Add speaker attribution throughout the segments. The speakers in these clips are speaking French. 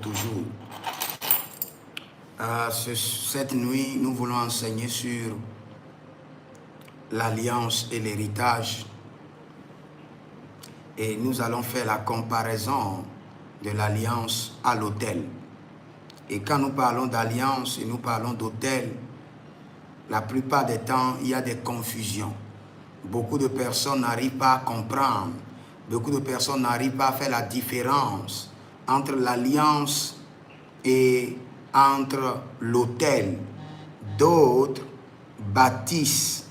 Speaker 1: toujours. Cette nuit, nous voulons enseigner sur l'alliance et l'héritage. Et nous allons faire la comparaison de l'alliance à l'autel. Et quand nous parlons d'alliance et nous parlons d'autel, la plupart des temps, il y a des confusions. Beaucoup de personnes n'arrivent pas à comprendre. Beaucoup de personnes n'arrivent pas à faire la différence entre l'alliance et entre l'autel. D'autres bâtissent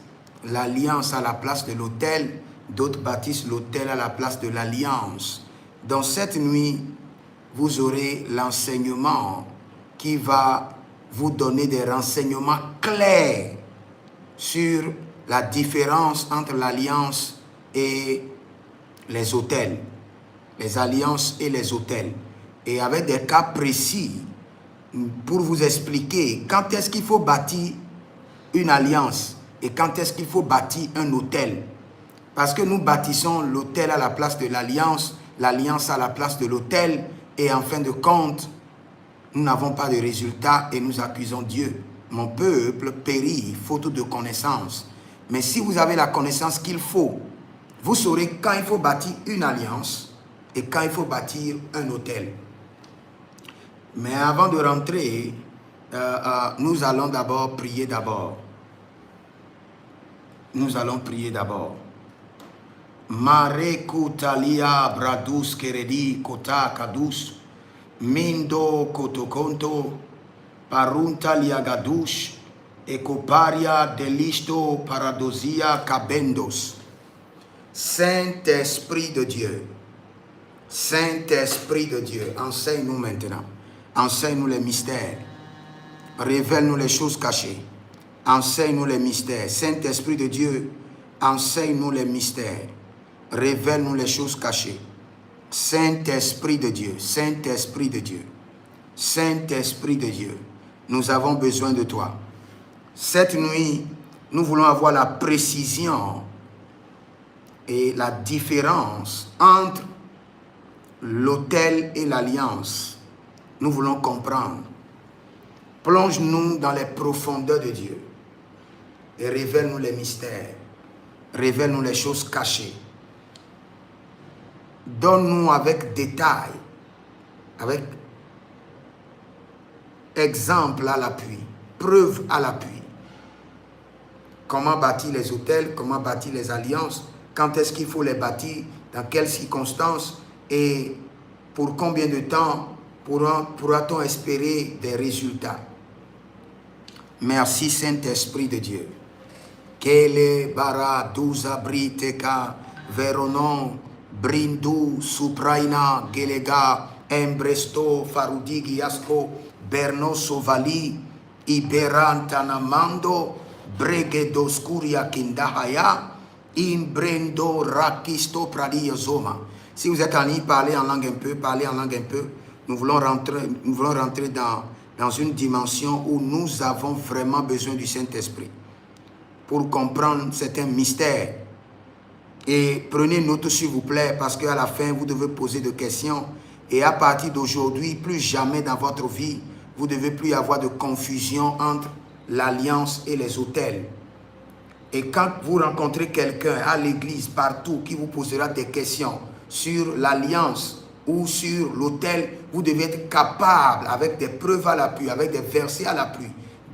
Speaker 1: l'alliance à la place de l'autel, d'autres bâtissent l'autel à la place de l'alliance. Dans cette nuit, vous aurez l'enseignement qui va vous donner des renseignements clairs sur la différence entre l'alliance et les autels, les alliances et les autels, et avec des cas précis pour vous expliquer quand est-ce qu'il faut bâtir une alliance et quand est-ce qu'il faut bâtir un autel. Parce que nous bâtissons l'autel à la place de l'alliance, l'alliance à la place de l'autel, et en fin de compte, nous n'avons pas de résultat et nous accusons Dieu. Mon peuple périt faute de connaissance. Mais si vous avez la connaissance qu'il faut, vous saurez quand il faut bâtir une alliance et quand il faut bâtir un autel. Mais avant de rentrer, nous allons d'abord prier d'abord. Nous allons prier d'abord. Mare kutalia bradus keredi kota kadus mindo kotokonto parunta liagadush ekoparia delisto paradosia kabendos. Saint-Esprit de Dieu, Saint-Esprit de Dieu, enseigne-nous maintenant. Enseigne-nous les mystères. Révèle-nous les choses cachées. Enseigne-nous les mystères. Saint-Esprit de Dieu, enseigne-nous les mystères. Révèle-nous les choses cachées. Saint-Esprit de Dieu, Saint-Esprit de Dieu, Saint-Esprit de Dieu, nous avons besoin de toi. Cette nuit, nous voulons avoir la précision et la différence entre l'autel et l'alliance. Nous voulons comprendre. Plonge-nous dans les profondeurs de Dieu et révèle-nous les mystères. Révèle-nous les choses cachées. Donne-nous avec détail, avec exemple à l'appui, preuve à l'appui. Comment bâtir les autels, comment bâtir les alliances, quand est-ce qu'il faut les bâtir, dans quelles circonstances et pour combien de temps pourra-t-on espérer des résultats. Merci Saint-Esprit de Dieu. Kele bara douza briteka veronon Brindu, Supraina, Gelega, Embresto, Farudigi, Asko, Berno, Sovali, Iberantanamando, Bregedo, Skuria, Kindahaya, Imbrendo, Rakisto, Pradia, Zoma. Si vous êtes en ligne, parlez en langue un peu, parlez en langue un peu. Nous voulons rentrer dans une dimension où nous avons vraiment besoin du Saint-Esprit pour comprendre certains mystères. Et prenez note s'il vous plaît, parce qu'à la fin, vous devez poser des questions. Et à partir d'aujourd'hui, plus jamais dans votre vie, vous ne devez plus avoir de confusion entre l'alliance et les autels. Et quand vous rencontrez quelqu'un à l'église, partout, qui vous posera des questions sur l'alliance ou sur l'autel, vous devez être capable, avec des preuves à l'appui, avec des versets à l'appui,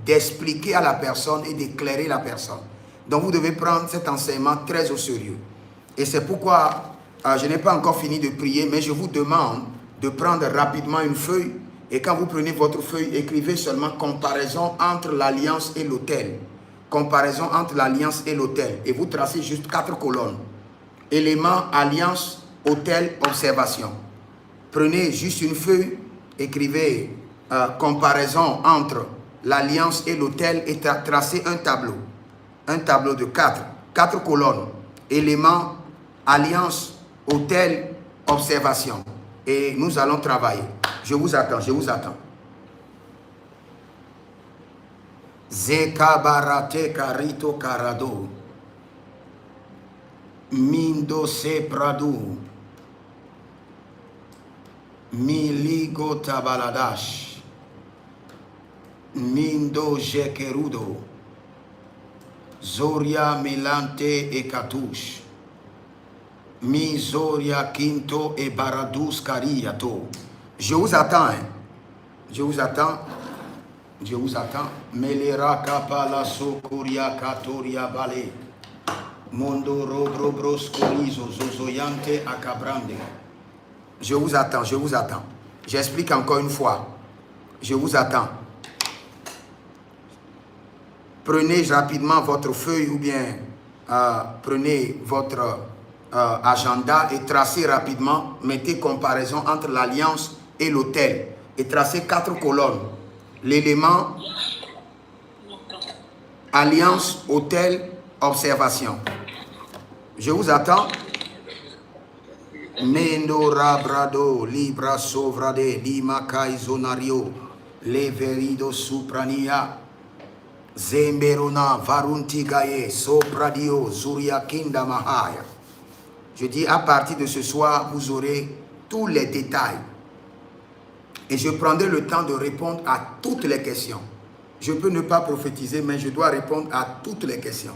Speaker 1: d'expliquer à la personne et d'éclairer la personne. Donc vous devez prendre cet enseignement très au sérieux. Et c'est pourquoi je n'ai pas encore fini de prier, mais je vous demande de prendre rapidement une feuille. Et quand vous prenez votre feuille, écrivez seulement comparaison entre l'alliance et l'autel. Comparaison entre l'alliance et l'autel. Et vous tracez juste 4 colonnes. Éléments, alliance, autel, observation. Prenez juste une feuille, écrivez comparaison entre l'alliance et l'autel et tracez un tableau. Un tableau de 4 colonnes. Éléments, alliance, autel, observation. Et nous allons travailler. Je vous attends, je vous attends. Zekabarate karito karado. Mindo se prado. Miligo tabaladash. Mindo jekerudo. Zoria melante e katush. Mizoria quinto et baradous cariato. Je vous attends, hein. Je vous attends. Je vous attends. Melera kapala sokuria katoria bale. Mondo robro broscorizo zozoyante akabrande. Je vous attends, je vous attends. J'explique encore une fois. Je vous attends. Prenez rapidement votre feuille ou bien prenez votre agenda et tracez rapidement. Mettez comparaison entre l'alliance et l'autel. Et tracez 4 colonnes. L'élément, alliance, autel, observation. Je vous attends. Mendo rabrado, libra sovrade, lima kaizonario, leverido suprania, zemberona, varuntigaye, sopradio, zuriakinda mahaya. Je dis à partir de ce soir, vous aurez tous les détails. Et je prendrai le temps de répondre à toutes les questions. Je peux ne pas prophétiser, mais je dois répondre à toutes les questions,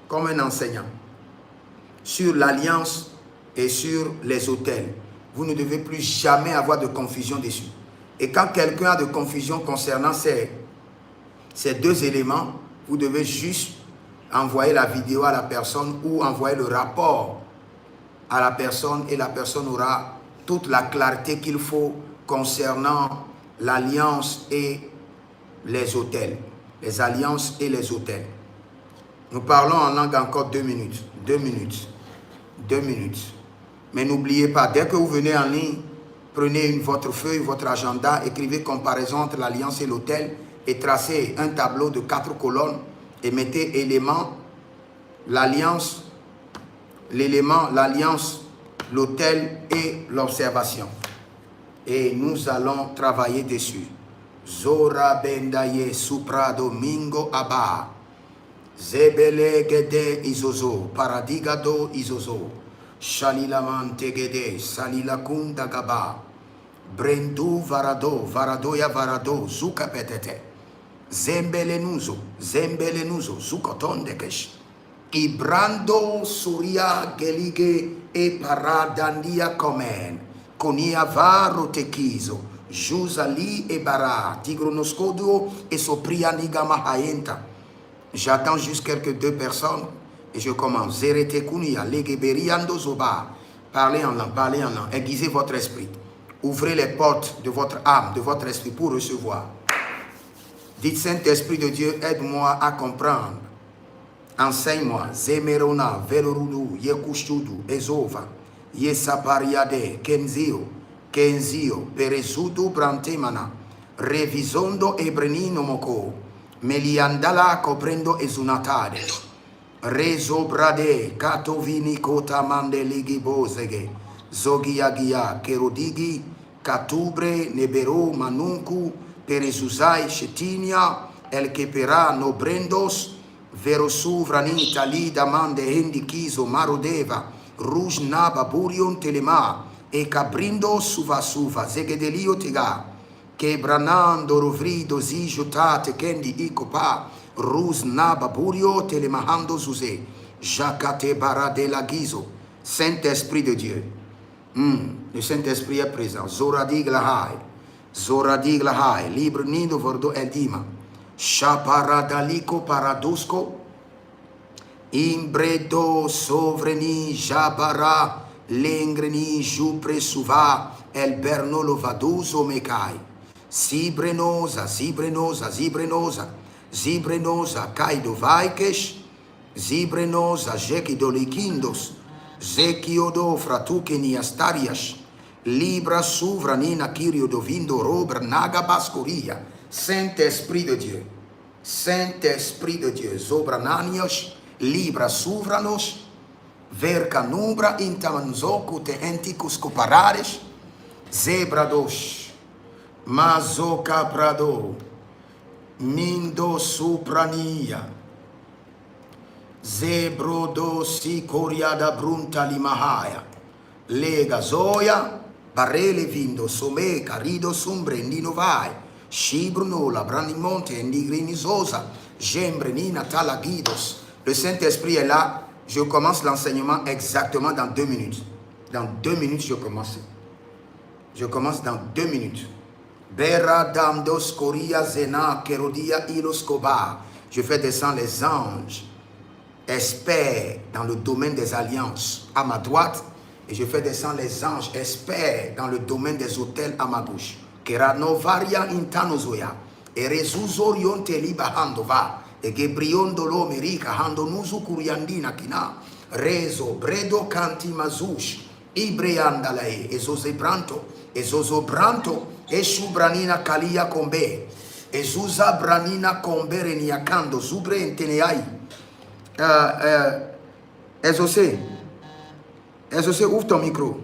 Speaker 1: comme un enseignant. Sur l'alliance et sur les autels, vous ne devez plus jamais avoir de confusion dessus. Et quand quelqu'un a de confusion concernant ces 2 éléments, vous devez juste envoyer la vidéo à la personne ou envoyer le rapport à la personne et la personne aura toute la clarté qu'il faut concernant l'alliance et les autels. Les alliances et les autels. Nous parlons en langue encore 2 minutes. 2 minutes. 2 minutes. Mais n'oubliez pas, dès que vous venez en ligne, prenez votre feuille, votre agenda, écrivez comparaison entre l'alliance et l'autel et tracez un tableau de 4 colonnes et mettez élément, l'alliance, l'élément, l'alliance, l'autel et l'observation. Et nous allons travailler dessus. Zora bendaye supra domingo abba. Zebele gede izozo, paradigado izozo. Shalilamante gede, salilakunda gaba. Brendu varado, varadoya varado, zuka petete. Zembelenuzo, zukotondekesh. Ibrando suria gelige e paradandia komen. Konia varo tekizo, Jusali e bara, tigronoscodio et soprianiga mahaenta. J'attends juste quelques 2 personnes et je commence. Zerete kunia, legeberiando zoba. Parlez en langue, aiguisez votre esprit. Ouvrez les portes de votre âme, de votre esprit pour recevoir. Dites Saint-Esprit de Dieu, aide-moi à comprendre. Enseigne-moi. Zemerona, velorudu, yekushudu, ezova. Yesapariade, Kenzio, Perezudu Brantemana, Revisondo Ebrenino Moko, Meliandala Coprendo Ezunatade, Rezo Brade, Katovini Kota Mande Ligibozege, Zogiagia, Kerodigi, Katubre, Nebero, Manunku, Perezuzai, Chetinia, El Kepera, Nobrendos, Verosu Vrani, Talida Mande, Hendikizo, Marodeva, Rouge Naba, Burion Telema, e Cabrindo Suva Suva, Zegedelio Tiga, Quebranando Rovrido, Zijotate, Kendi Ikopa, Ruz Naba, Burio, Telemahando Zuze, Jacate Barade la Gizo, Saint-Esprit de Dieu. Le Saint-Esprit est présent. Zoradig Lahai, Libre Nido Vordo Edima, Chaparadaliko Paradusco, Imbredo Sovreni Jabara, Lengreni Jupre Suva, El Bernolo Vaduso Mecai, Zibrenosa, Caido Vaikesh, Zibrenosa, Jekidolikindos, Zekiodo Fratukeni Astarias, Libra Souvranina Kirio Dovindo Robra Naga Bascoria, Saint-Esprit de Dieu, Zobrananios, Libra Souvranos, Vercanubra intamanzoku te enticus coparares, Zebrados, Mazoka Prado, Mindo Suprania, Zebrodo Sicoria da Brunta Limahaya, Lega Zoya, Barele vindo, some, carido, sombre, nino vai. Shibruno, la branimonte, indigrinizosa, gembrenina, talagidos. Le Saint-Esprit est là. Je commence l'enseignement exactement dans 2 minutes. Dans 2 minutes, je commence. Je commence dans 2 minutes. Bera damdos coria zena kerodia iloskoba. Je fais descendre les anges, experts dans le domaine des alliances à ma droite, et je fais descendre les anges, experts dans le domaine des hôtels à ma gauche. Kerano varia intanozoya, et rezuzorion teliba handova, et gebriondolo merika handonuzu kuriandina kina, rezo bredo kanti mazush, ibreandalae, ezozobranto, Eshubranina kalia kombe. Ezuza branina kombe reniakando. Zubre enteneai. Exaucé, ouvre ton micro.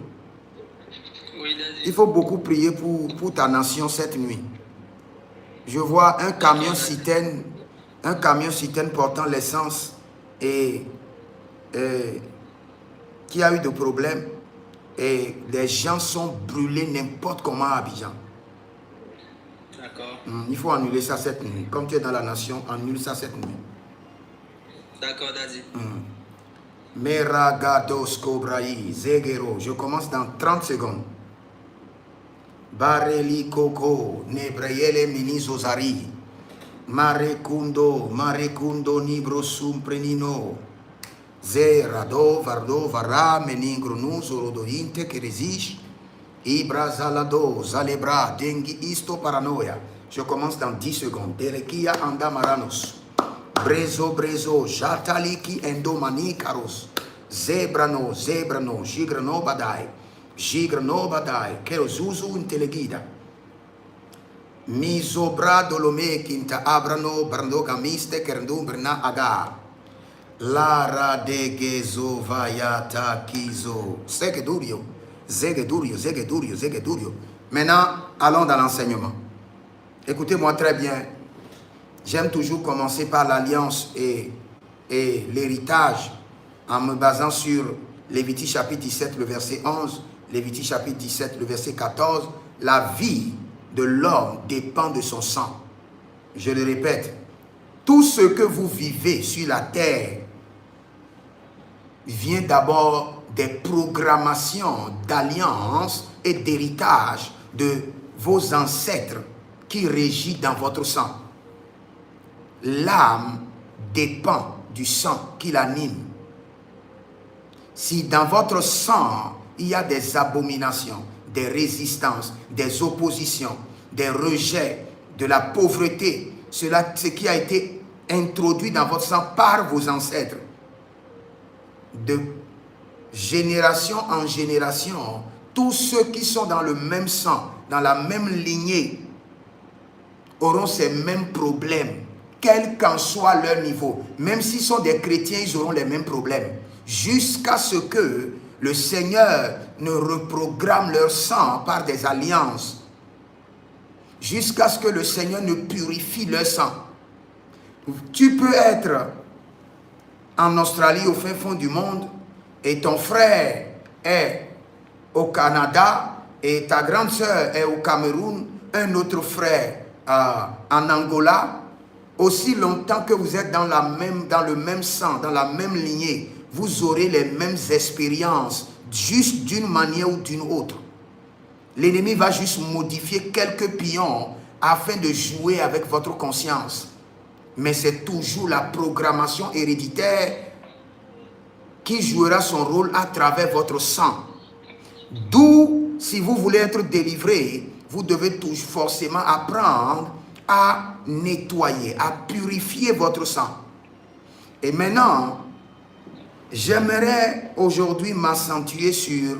Speaker 2: Oui,
Speaker 1: Il faut beaucoup prier pour ta nation cette nuit. Je vois un camion citerne portant l'essence et qui a eu des problèmes et les gens sont brûlés n'importe comment à Abidjan.
Speaker 2: D'accord.
Speaker 1: Il faut annuler ça cette nuit. Comme tu es dans la nation, annule ça cette nuit.
Speaker 2: D'accord, Daddy.
Speaker 1: Meragados Kobraï, Zegero. Je commence dans 30 secondes. Bareli Koko, Nebreyele Minizozari. Marekundo Nibro Sumprenino. Zerado, Vardo, Vara, Meningro Nuzo, Rodointe, Keresish. Ibrazalado, Zalebra, Dengi, Isto, Paranoia. Je commence dans 10 secondes. Derekia, Andamaranos. Brezo, Jataliki, Endomani, Karos. Zebrano, Gigrano, Badai, Kerozuzu, Intelegida. Misobra, Dolome, Quinta, Abrano, Brando, Gamiste, Kerndum, Brna, Aga. Lara de Gezo, Vayata, Kizo. Segedurio. Zegedurio. Maintenant, allons dans l'enseignement. Écoutez-moi très bien. J'aime toujours commencer par l'alliance et l'héritage en me basant sur Lévitique chapitre 17, le verset 11, Lévitique chapitre 17, le verset 14. La vie de l'homme dépend de son sang. Je le répète, tout ce que vous vivez sur la terre vient d'abord des programmations d'alliance et d'héritage de vos ancêtres qui régit dans votre sang. L'âme dépend du sang qui l'anime. Si dans votre sang, il y a des abominations, des résistances, des oppositions, des rejets, de la pauvreté, ce qui a été introduit dans votre sang par vos ancêtres, de génération en génération, tous ceux qui sont dans le même sang, dans la même lignée, auront ces mêmes problèmes, quel qu'en soit leur niveau. Même s'ils sont des chrétiens, ils auront les mêmes problèmes. Jusqu'à ce que le Seigneur ne reprogramme leur sang par des alliances. Jusqu'à ce que le Seigneur ne purifie leur sang. Tu peux être en Australie, au fin fond du monde, et ton frère est au Canada, et ta grande sœur est au Cameroun, un autre frère en Angola. Aussi longtemps que vous êtes dans le même sang, dans la même lignée, vous aurez les mêmes expériences, juste d'une manière ou d'une autre. L'ennemi va juste modifier quelques pions afin de jouer avec votre conscience. Mais c'est toujours la programmation héréditaire qui jouera son rôle à travers votre sang. D'où, si vous voulez être délivré, vous devez toujours forcément apprendre à nettoyer, à purifier votre sang. Et maintenant, j'aimerais aujourd'hui m'accentuer sur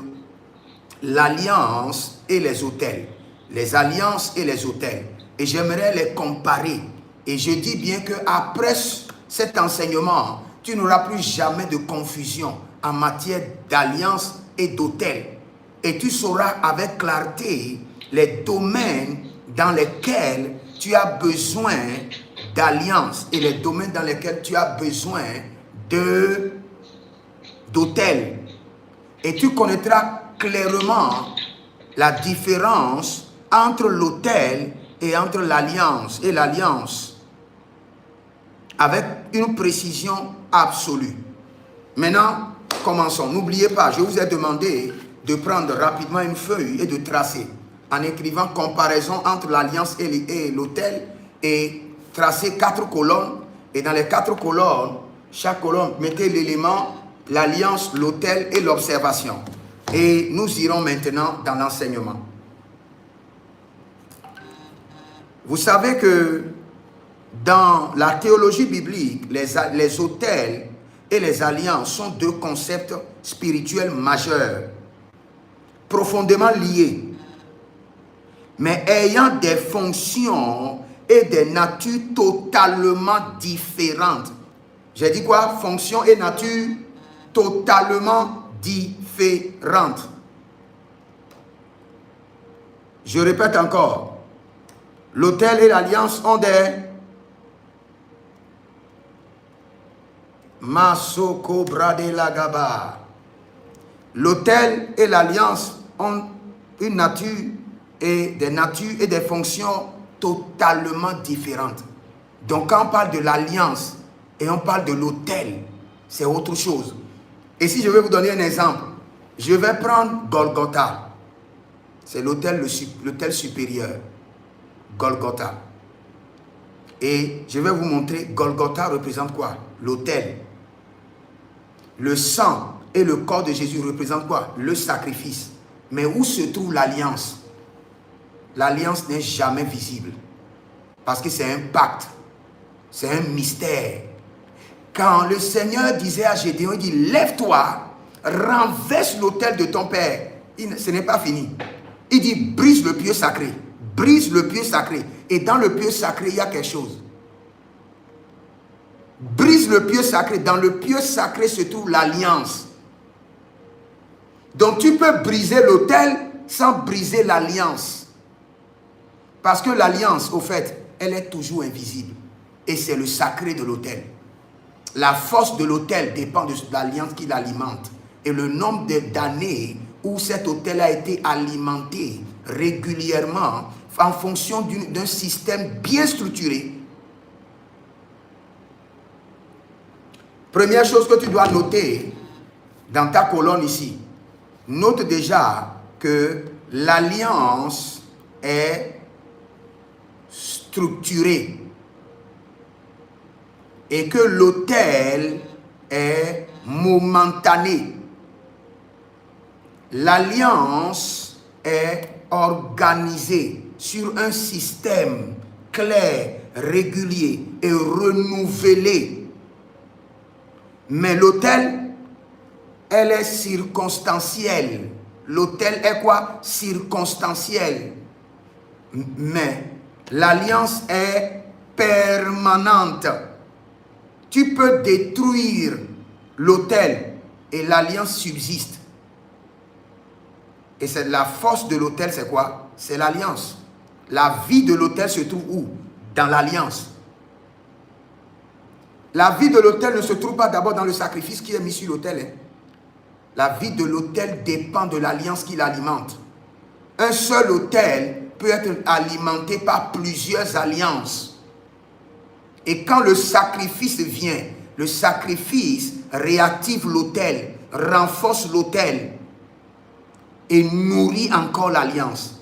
Speaker 1: l'alliance et les autels. Les alliances et les autels. Et j'aimerais les comparer. Et je dis bien qu'après cet enseignement, tu n'auras plus jamais de confusion en matière d'alliance et d'autel. Et tu sauras avec clarté les domaines dans lesquels tu as besoin d'alliance et les domaines dans lesquels tu as besoin d'autel. Et tu connaîtras clairement la différence entre l'autel et entre l'alliance, avec une précision absolue. Maintenant, commençons. N'oubliez pas, je vous ai demandé de prendre rapidement une feuille et de tracer, en écrivant comparaison entre l'alliance et l'autel, et tracer 4 colonnes. Et dans les 4 colonnes, chaque colonne, mettez l'élément, l'alliance, l'autel et l'observation. Et nous irons maintenant dans l'enseignement. Vous savez que dans la théologie biblique, les autels et les alliances sont 2 concepts spirituels majeurs, profondément liés, mais ayant des fonctions et des natures totalement différentes. J'ai dit quoi? Fonctions et natures totalement différentes. Je répète encore. L'autel et l'alliance ont des Masoko Brade Lagaba. L'autel et l'alliance ont une nature et des natures et des fonctions totalement différentes. Donc quand on parle de l'alliance et on parle de l'autel, c'est autre chose. Et si je vais vous donner un exemple, je vais prendre Golgotha. C'est l'autel supérieur. Golgotha. Et je vais vous montrer, Golgotha représente quoi? L'autel. Le sang et le corps de Jésus représentent quoi? Le sacrifice. Mais où se trouve l'alliance? L'alliance n'est jamais visible. Parce que c'est un pacte. C'est un mystère. Quand le Seigneur disait à Gédéon, il dit, lève-toi, renverse l'autel de ton père. Ce n'est pas fini. Il dit, brise le pieu sacré. Brise le pieu sacré. Et dans le pieu sacré, il y a quelque chose. Brise le pieu sacré. Dans le pieu sacré se trouve l'alliance. Donc tu peux briser l'autel sans briser l'alliance. Parce que l'alliance, au fait, elle est toujours invisible. Et c'est le sacré de l'autel. La force de l'autel dépend de l'alliance qui l'alimente. Et le nombre d'années où cet autel a été alimenté régulièrement en fonction d'un système bien structuré. Première chose que tu dois noter dans ta colonne ici, note déjà que l'alliance est structurée et que l'autel est momentané. L'alliance est organisée sur un système clair, régulier et renouvelé. Mais l'autel, elle est circonstancielle. L'autel est quoi? Circonstanciel. Mais l'alliance est permanente. Tu peux détruire l'autel et l'alliance subsiste. Et c'est la force de l'autel, c'est quoi? C'est l'alliance. La vie de l'autel se trouve où? Dans l'alliance. La vie de l'autel ne se trouve pas d'abord dans le sacrifice qui est mis sur l'autel. Hein. La vie de l'autel dépend de l'alliance qui l'alimente. Un seul autel peut être alimenté par plusieurs alliances. Et quand le sacrifice vient, le sacrifice réactive l'autel, renforce l'autel et nourrit encore l'alliance.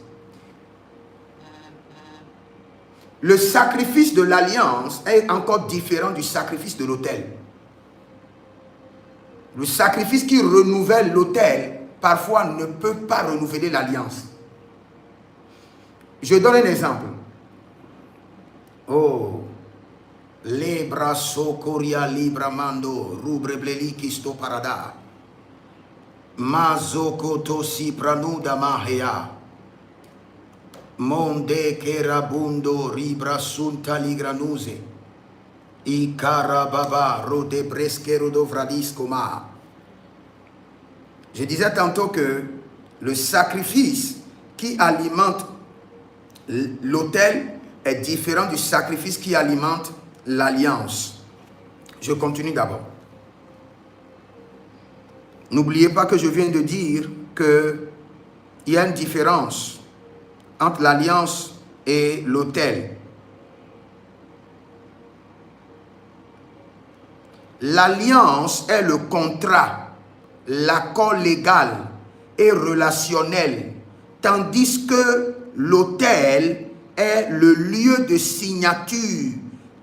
Speaker 1: Le sacrifice de l'alliance est encore différent du sacrifice de l'autel. Le sacrifice qui renouvelle l'autel, parfois ne peut pas renouveler l'alliance. Je donne un exemple. Oh, Lebra sokoria libra mando, rubre bleliki sto parada. Mazoko tosi pranuda mahea. Monde kerabundo ribra sunta ligranuse. I karababa rode breskero dovradiscoma. Je disais tantôt que le sacrifice qui alimente l'autel est différent du sacrifice qui alimente l'alliance. Je continue d'abord. N'oubliez pas que je viens de dire que il y a une différence entre l'alliance et l'autel. L'alliance est le contrat, l'accord légal et relationnel, tandis que l'autel est le lieu de signature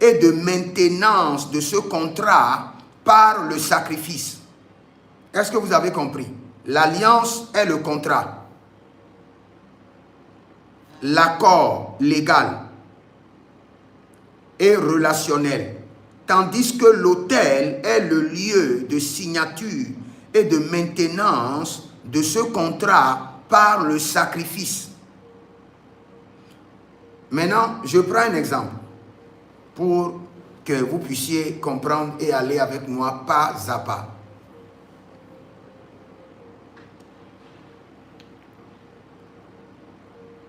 Speaker 1: et de maintenance de ce contrat par le sacrifice. Est-ce que vous avez compris? L'alliance est le contrat, l'accord légal et relationnel, tandis que l'autel est le lieu de signature et de maintenance de ce contrat par le sacrifice. Maintenant, je prends un exemple pour que vous puissiez comprendre et aller avec moi pas à pas.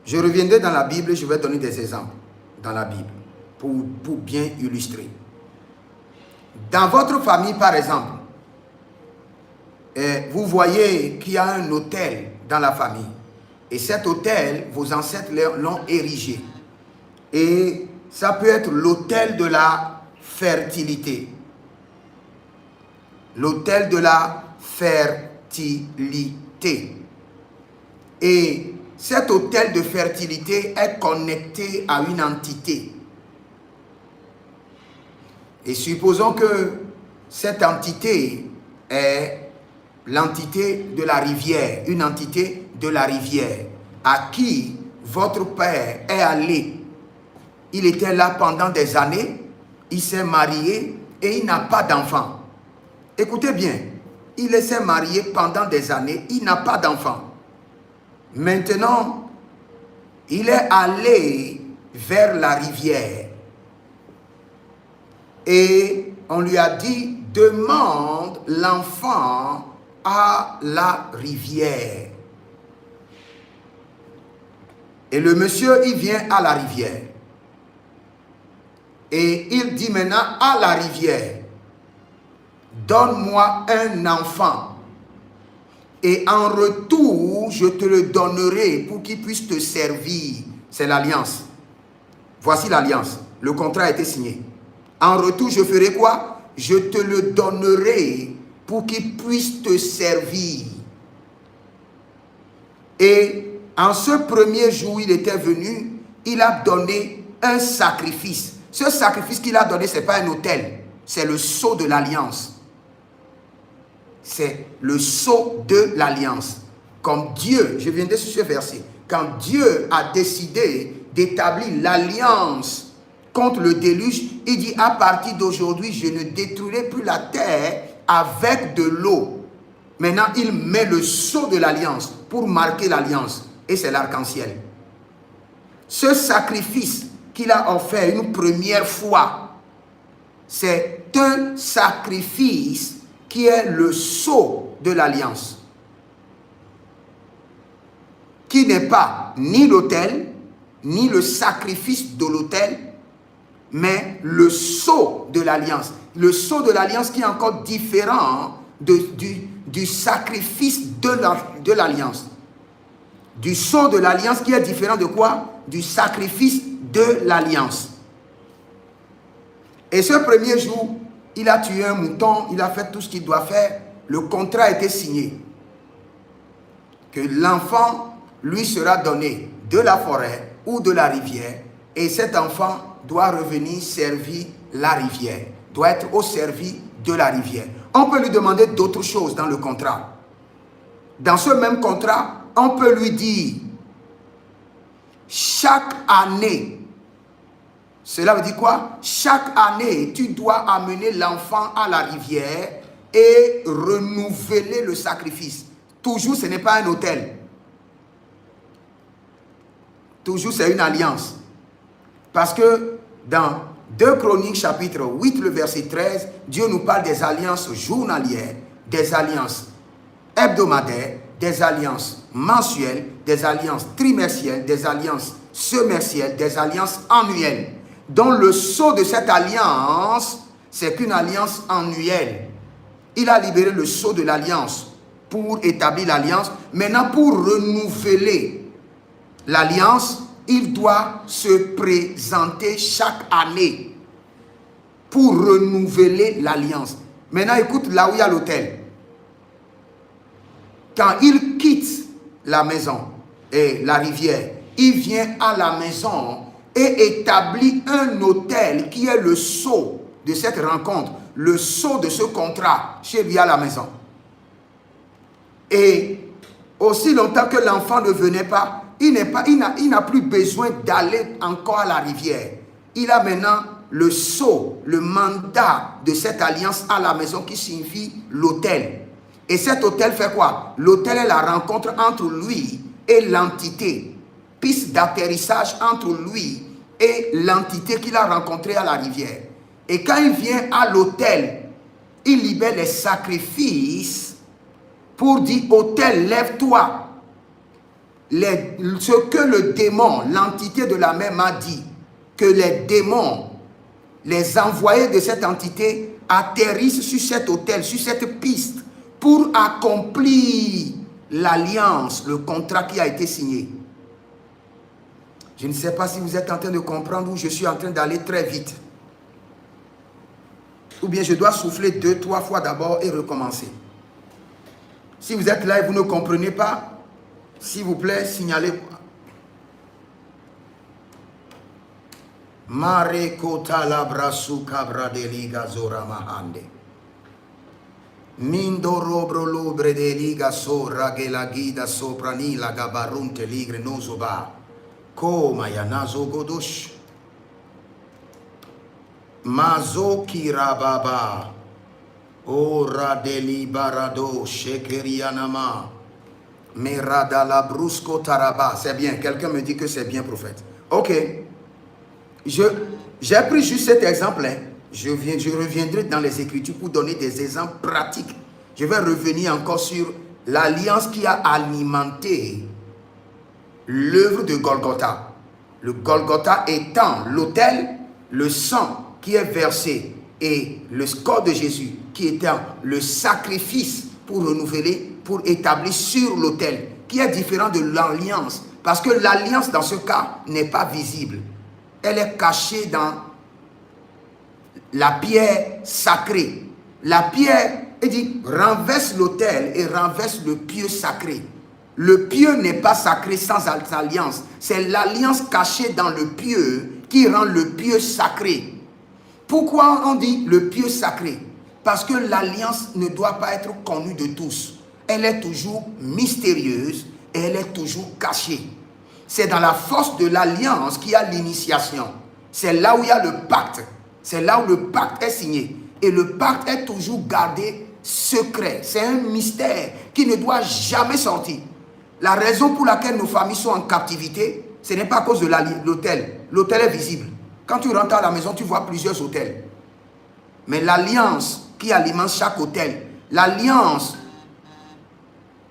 Speaker 1: Je reviendrai dans la Bible, je vais donner des exemples dans la Bible pour bien illustrer. Dans votre famille, par exemple, vous voyez qu'il y a un autel dans la famille. Et cet autel, vos ancêtres l'ont érigé. Et ça peut être l'autel de la fertilité. L'autel de la fertilité. Et cet autel de fertilité est connecté à une entité. Et supposons que cette entité est l'entité de la rivière, une entité de la rivière, à qui votre père est allé. Il était là pendant des années, il s'est marié et il n'a pas d'enfant. Écoutez bien, il s'est marié pendant des années, il n'a pas d'enfant. Maintenant, il est allé vers la rivière et on lui a dit, demande l'enfant à la rivière. Et le monsieur, il vient à la rivière. Et il dit maintenant à la rivière, donne-moi un enfant. Et en retour, je te le donnerai pour qu'il puisse te servir. C'est l'alliance. Voici l'alliance. Le contrat a été signé. En retour, je ferai quoi? Je te le donnerai pour qu'il puisse te servir. Et en ce premier jour où il était venu, il a donné un sacrifice. Ce sacrifice qu'il a donné, ce n'est pas un autel. C'est le sceau de l'alliance. C'est le sceau de l'alliance. Comme Dieu, je viens de ce verset, quand Dieu a décidé d'établir l'alliance contre le déluge, il dit à partir d'aujourd'hui, je ne détruirai plus la terre avec de l'eau. Maintenant, il met le sceau de l'alliance pour marquer l'alliance. Et c'est l'arc-en-ciel. Ce sacrifice qu'il a offert une première fois, c'est un sacrifice qui est le sceau de l'alliance, qui n'est pas ni l'autel, ni le sacrifice de l'autel, mais le sceau de l'alliance. Le sceau de l'alliance qui est encore différent du sacrifice de l'alliance. Du sceau de l'alliance qui est différent de quoi? Du sacrifice de l'alliance. Et ce premier jour, il a tué un mouton, il a fait tout ce qu'il doit faire. Le contrat a été signé. Que l'enfant lui sera donné de la forêt ou de la rivière. Et cet enfant doit revenir servir la rivière. Doit être au service de la rivière. On peut lui demander d'autres choses dans le contrat. Dans ce même contrat, on peut lui dire, chaque année, cela veut dire quoi? Chaque année, tu dois amener l'enfant à la rivière et renouveler le sacrifice. Toujours, ce n'est pas un autel. Toujours, c'est une alliance. Parce que dans 2 Chroniques chapitre 8, le verset 13, Dieu nous parle des alliances journalières, des alliances hebdomadaires, des alliances mensuelles, des alliances trimestrielles, des alliances semestrielles, des alliances annuelles. Dont le sceau de cette alliance, c'est qu'une alliance annuelle. Il a libéré le sceau de l'alliance pour établir l'alliance. Maintenant, pour renouveler l'alliance, il doit se présenter chaque année pour renouveler l'alliance. Maintenant, écoute, là où il y a l'autel. Quand il quitte la maison et la rivière, il vient à la maison et établit un autel qui est le sceau de cette rencontre, le sceau de ce contrat chez lui à la maison. Et aussi longtemps que l'enfant ne venait pas, il n'a plus besoin d'aller encore à la rivière. Il a maintenant le sceau, le mandat de cette alliance à la maison qui signifie l'autel. Et cet autel fait quoi? L'autel est la rencontre entre lui et l'entité. Piste d'atterrissage entre lui et l'entité qu'il a rencontrée à la rivière. Et quand il vient à l'autel, il libère les sacrifices pour dire, autel, lève-toi. Ce que le démon, l'entité de la mer m'a dit, que les démons, les envoyés de cette entité atterrissent sur cet autel, sur cette piste, pour accomplir l'alliance, le contrat qui a été signé. Je ne sais pas si vous êtes en train de comprendre ou je suis en train d'aller très vite. Ou bien je dois souffler 2-3 fois d'abord et recommencer. Si vous êtes là et vous ne comprenez pas, s'il vous plaît, signalez-moi. Mare kota la brasu cabra de liga zora mahande. Mindo robro lubre de liga sora che la guida sopra ni la gabarunte ligre nozoba. Koma ya nazo godosh. Mazo kirababa. Ora deli barado shekerianama. Merada la brusco taraba. C'est bien, quelqu'un me dit que c'est bien, prophète. Ok. J'ai pris juste cet exemple. Je reviendrai dans les Écritures pour donner des exemples pratiques. Je vais revenir encore sur l'alliance qui a alimenté l'œuvre de Golgotha. Le Golgotha étant l'autel, le sang qui est versé et le corps de Jésus qui étant le sacrifice pour renouveler, pour établir sur l'autel, qui est différent de l'alliance. Parce que l'alliance dans ce cas n'est pas visible. Elle est cachée dans la pierre sacrée. La pierre, il dit, renverse l'autel et renverse le pieu sacré. Le pieu n'est pas sacré sans alliance. C'est l'alliance cachée dans le pieu qui rend le pieu sacré. Pourquoi on dit le pieu sacré? Parce que l'alliance ne doit pas être connue de tous. Elle est toujours mystérieuse et elle est toujours cachée. C'est dans la force de l'alliance qu'il y a l'initiation. C'est là où il y a le pacte. C'est là où le pacte est signé. Et le pacte est toujours gardé secret. C'est un mystère qui ne doit jamais sortir. La raison pour laquelle nos familles sont en captivité, ce n'est pas à cause de l'autel. L'autel est visible. Quand tu rentres à la maison, tu vois plusieurs autels. Mais l'alliance qui alimente chaque autel, l'alliance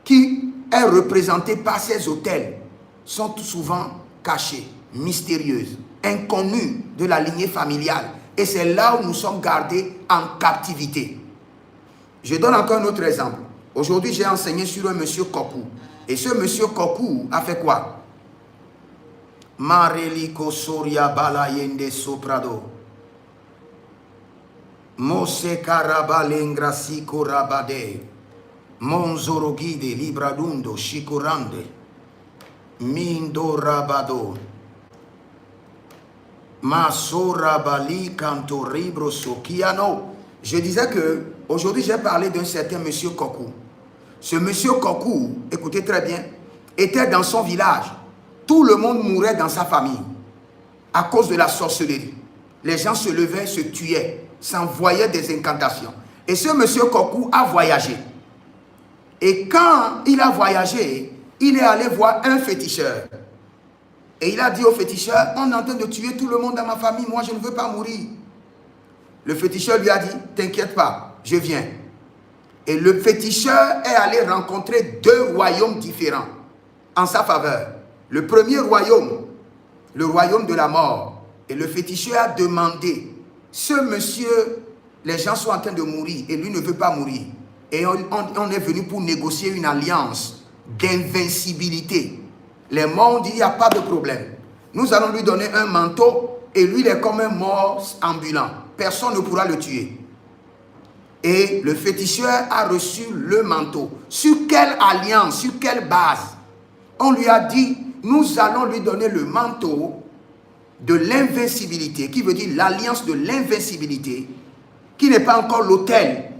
Speaker 1: qui est représentée par ces autels, sont tout souvent cachées, mystérieuses, inconnues de la lignée familiale. Et c'est là où nous sommes gardés en captivité. Je donne encore un autre exemple. Aujourd'hui, j'ai enseigné sur un monsieur Kokou. Et ce monsieur Kokou a fait quoi? Mareliko soria balayende soprado. Mose karabalengra sikorabade. Monzorogide libradundo shikorande. Mindo rabado. Masora bali canto ribro sokiano. Je disais que aujourd'hui j'ai parlé d'un certain monsieur Kokou. Ce monsieur Kokou, écoutez très bien, était dans son village. Tout le monde mourait dans sa famille à cause de la sorcellerie. Les gens se levaient, se tuaient, s'envoyaient des incantations. Et ce monsieur Kokou a voyagé. Et quand il a voyagé, il est allé voir un féticheur. Et il a dit au féticheur, on est en train de tuer tout le monde dans ma famille, moi je ne veux pas mourir. Le féticheur lui a dit, t'inquiète pas, je viens. Et le féticheur est allé rencontrer deux royaumes différents en sa faveur. Le premier royaume, le royaume de la mort. Et le féticheur a demandé, ce monsieur, les gens sont en train de mourir et lui ne veut pas mourir. Et on est venu pour négocier une alliance d'invincibilité. Les morts ont dit, il n'y a pas de problème. Nous allons lui donner un manteau et lui, il est comme un mort ambulant. Personne ne pourra le tuer. Et le féticheur a reçu le manteau. Sur quelle alliance, sur quelle base? On lui a dit, nous allons lui donner le manteau de l'invincibilité, qui veut dire l'alliance de l'invincibilité, qui n'est pas encore l'autel.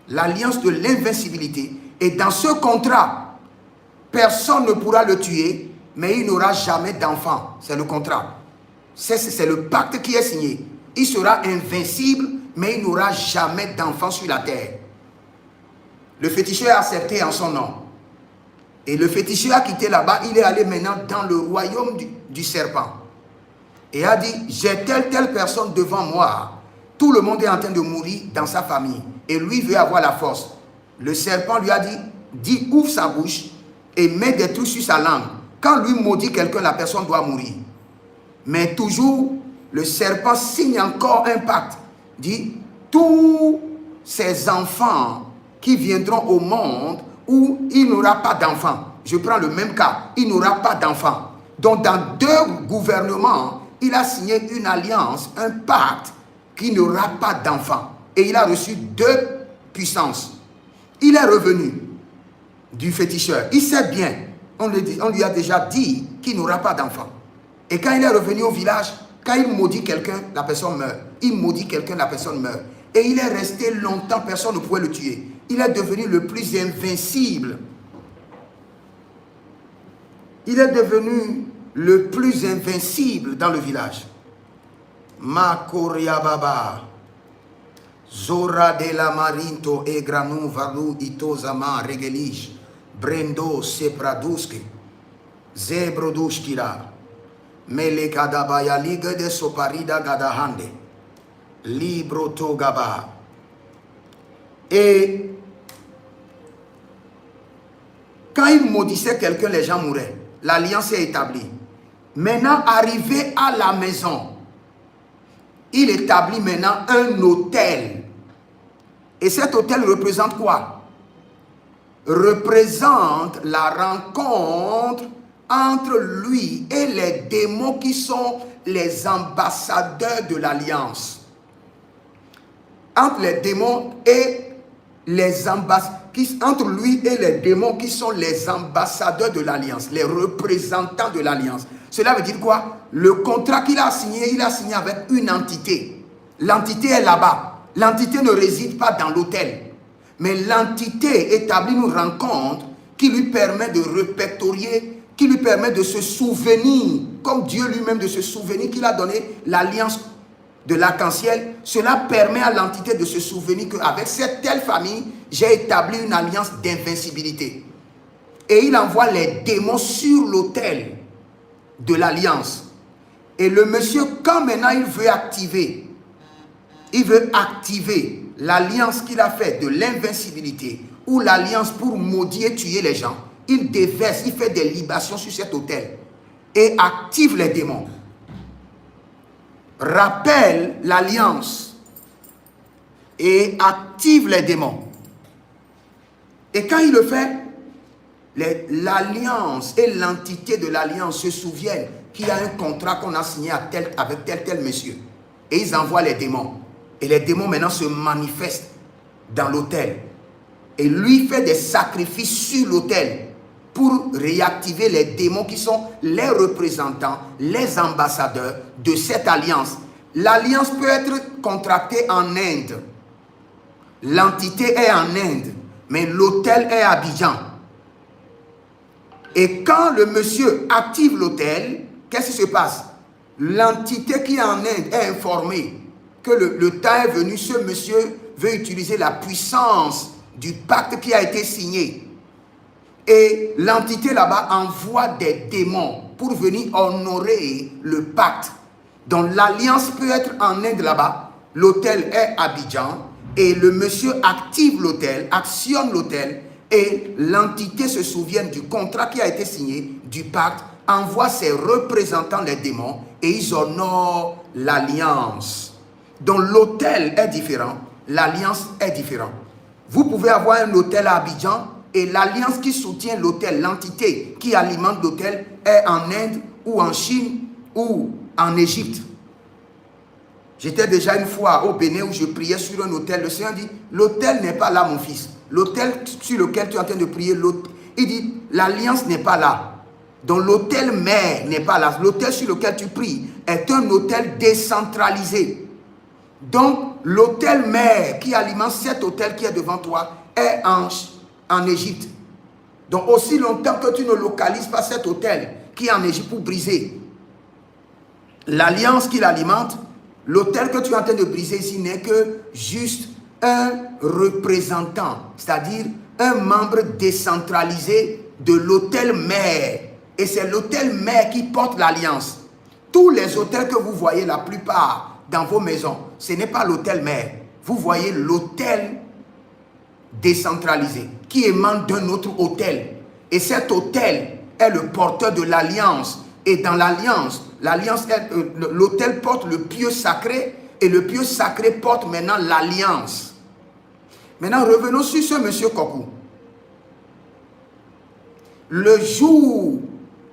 Speaker 1: L'alliance de l'invincibilité. Et dans ce contrat, personne ne pourra le tuer, mais il n'aura jamais d'enfant. C'est le contrat. C'est le pacte qui est signé. Il sera invincible, mais il n'aura jamais d'enfant sur la terre. Le féticheur a accepté en son nom. Et le féticheur a quitté là-bas, il est allé maintenant dans le royaume du serpent. Et a dit, j'ai telle personne devant moi. Tout le monde est en train de mourir dans sa famille. Et lui veut avoir la force. Le serpent lui a dit, ouvre sa bouche et met des trucs sur sa langue. Quand lui maudit quelqu'un, la personne doit mourir. Mais toujours, le serpent signe encore un pacte. Dit, tous ces enfants qui viendront au monde où il n'aura pas d'enfants. Je prends le même cas, il n'aura pas d'enfants. Donc dans 2 gouvernements, il a signé une alliance, un pacte qui n'aura pas d'enfants. Et il a reçu 2 puissances. Il est revenu du féticheur. Il sait bien, on lui a déjà dit qu'il n'aura pas d'enfants. Et quand il est revenu au village, quand il maudit quelqu'un, la personne meurt. Il maudit quelqu'un, la personne meurt. Et il est resté longtemps, personne ne pouvait le tuer. Il est devenu le plus invincible. Il est devenu le plus invincible dans le village. Makoria Baba. Zora de la Marinto e Granou Varou Itozama Regelish. Brendo Sepraduski. Zebrodushkira. Melekadabaya Liga de Soparida Gadahande. Libro Togaba. Et quand il maudissait quelqu'un, les gens mouraient. L'alliance est établie. Maintenant, arrivé à la maison, il établit maintenant un autel. Et cet autel représente quoi? Représente la rencontre entre lui et les démons qui sont les ambassadeurs de l'alliance. Entre les démons et les ambassadeurs, entre lui et les démons qui sont les ambassadeurs de l'alliance, les représentants de l'alliance. Cela veut dire quoi? Le contrat qu'il a signé, il a signé avec une entité. L'entité est là-bas. L'entité ne réside pas dans l'autel. Mais l'entité établit une rencontre qui lui permet de répertorier, qui lui permet de se souvenir, comme Dieu lui-même de se souvenir qu'il a donné l'alliance de l'arc-en-ciel. Cela permet à l'entité de se souvenir qu'avec cette telle famille, j'ai établi une alliance d'invincibilité. Et il envoie les démons sur l'autel de l'alliance. Et le monsieur, quand maintenant il veut activer l'alliance qu'il a faite de l'invincibilité ou l'alliance pour maudire et tuer les gens, il déverse, il fait des libations sur cet autel et active les démons. Rappelle l'alliance et active les démons. Et quand il le fait, l'alliance et l'entité de l'alliance se souviennent qu'il y a un contrat qu'on a signé avec tel monsieur. Et ils envoient les démons. Et les démons maintenant se manifestent dans l'autel. Et lui fait des sacrifices sur l'autel pour réactiver les démons qui sont les représentants, les ambassadeurs de cette alliance. L'alliance peut être contractée en Inde. L'entité est en Inde, mais l'autel est à Abidjan. Et quand le monsieur active l'autel, qu'est-ce qui se passe? L'entité qui est en Inde est informée que le temps est venu, ce monsieur veut utiliser la puissance du pacte qui a été signé. Et l'entité là-bas envoie des démons pour venir honorer le pacte. Donc l'alliance peut être en Inde là-bas, l'autel est à Abidjan, et le monsieur active l'autel, actionne l'autel, et l'entité se souvient du contrat qui a été signé, du pacte, envoie ses représentants, les démons, et ils honorent l'alliance. Donc l'autel est différent, l'alliance est différente. Vous pouvez avoir un hôtel à Abidjan et l'alliance qui soutient l'hôtel, l'entité qui alimente l'hôtel est en Inde ou en Chine ou en Égypte. J'étais déjà une fois au Bénin où je priais sur un hôtel. Le Seigneur dit, l'hôtel n'est pas là mon fils. L'hôtel sur lequel tu es en train de prier, il dit, l'alliance n'est pas là. Donc l'hôtel mère n'est pas là. L'hôtel sur lequel tu pries est un hôtel décentralisé. Donc l'hôtel mère qui alimente cet hôtel qui est devant toi est en Égypte. Donc aussi longtemps que tu ne localises pas cet hôtel qui est en Égypte pour briser l'alliance qui l'alimente, l'hôtel que tu es en train de briser ici n'est que juste un représentant, c'est-à-dire un membre décentralisé de l'hôtel mère. Et c'est l'hôtel mère qui porte l'alliance. Tous les hôtels que vous voyez, la plupart dans vos maisons, ce n'est pas l'hôtel mère. Vous voyez l'hôtel décentralisé qui émane d'un autre hôtel. Et cet hôtel est le porteur de l'alliance. Et dans l'alliance, l'autel porte le pieu sacré et le pieu sacré porte maintenant l'alliance. Maintenant, revenons sur ce monsieur Kokou. Le jour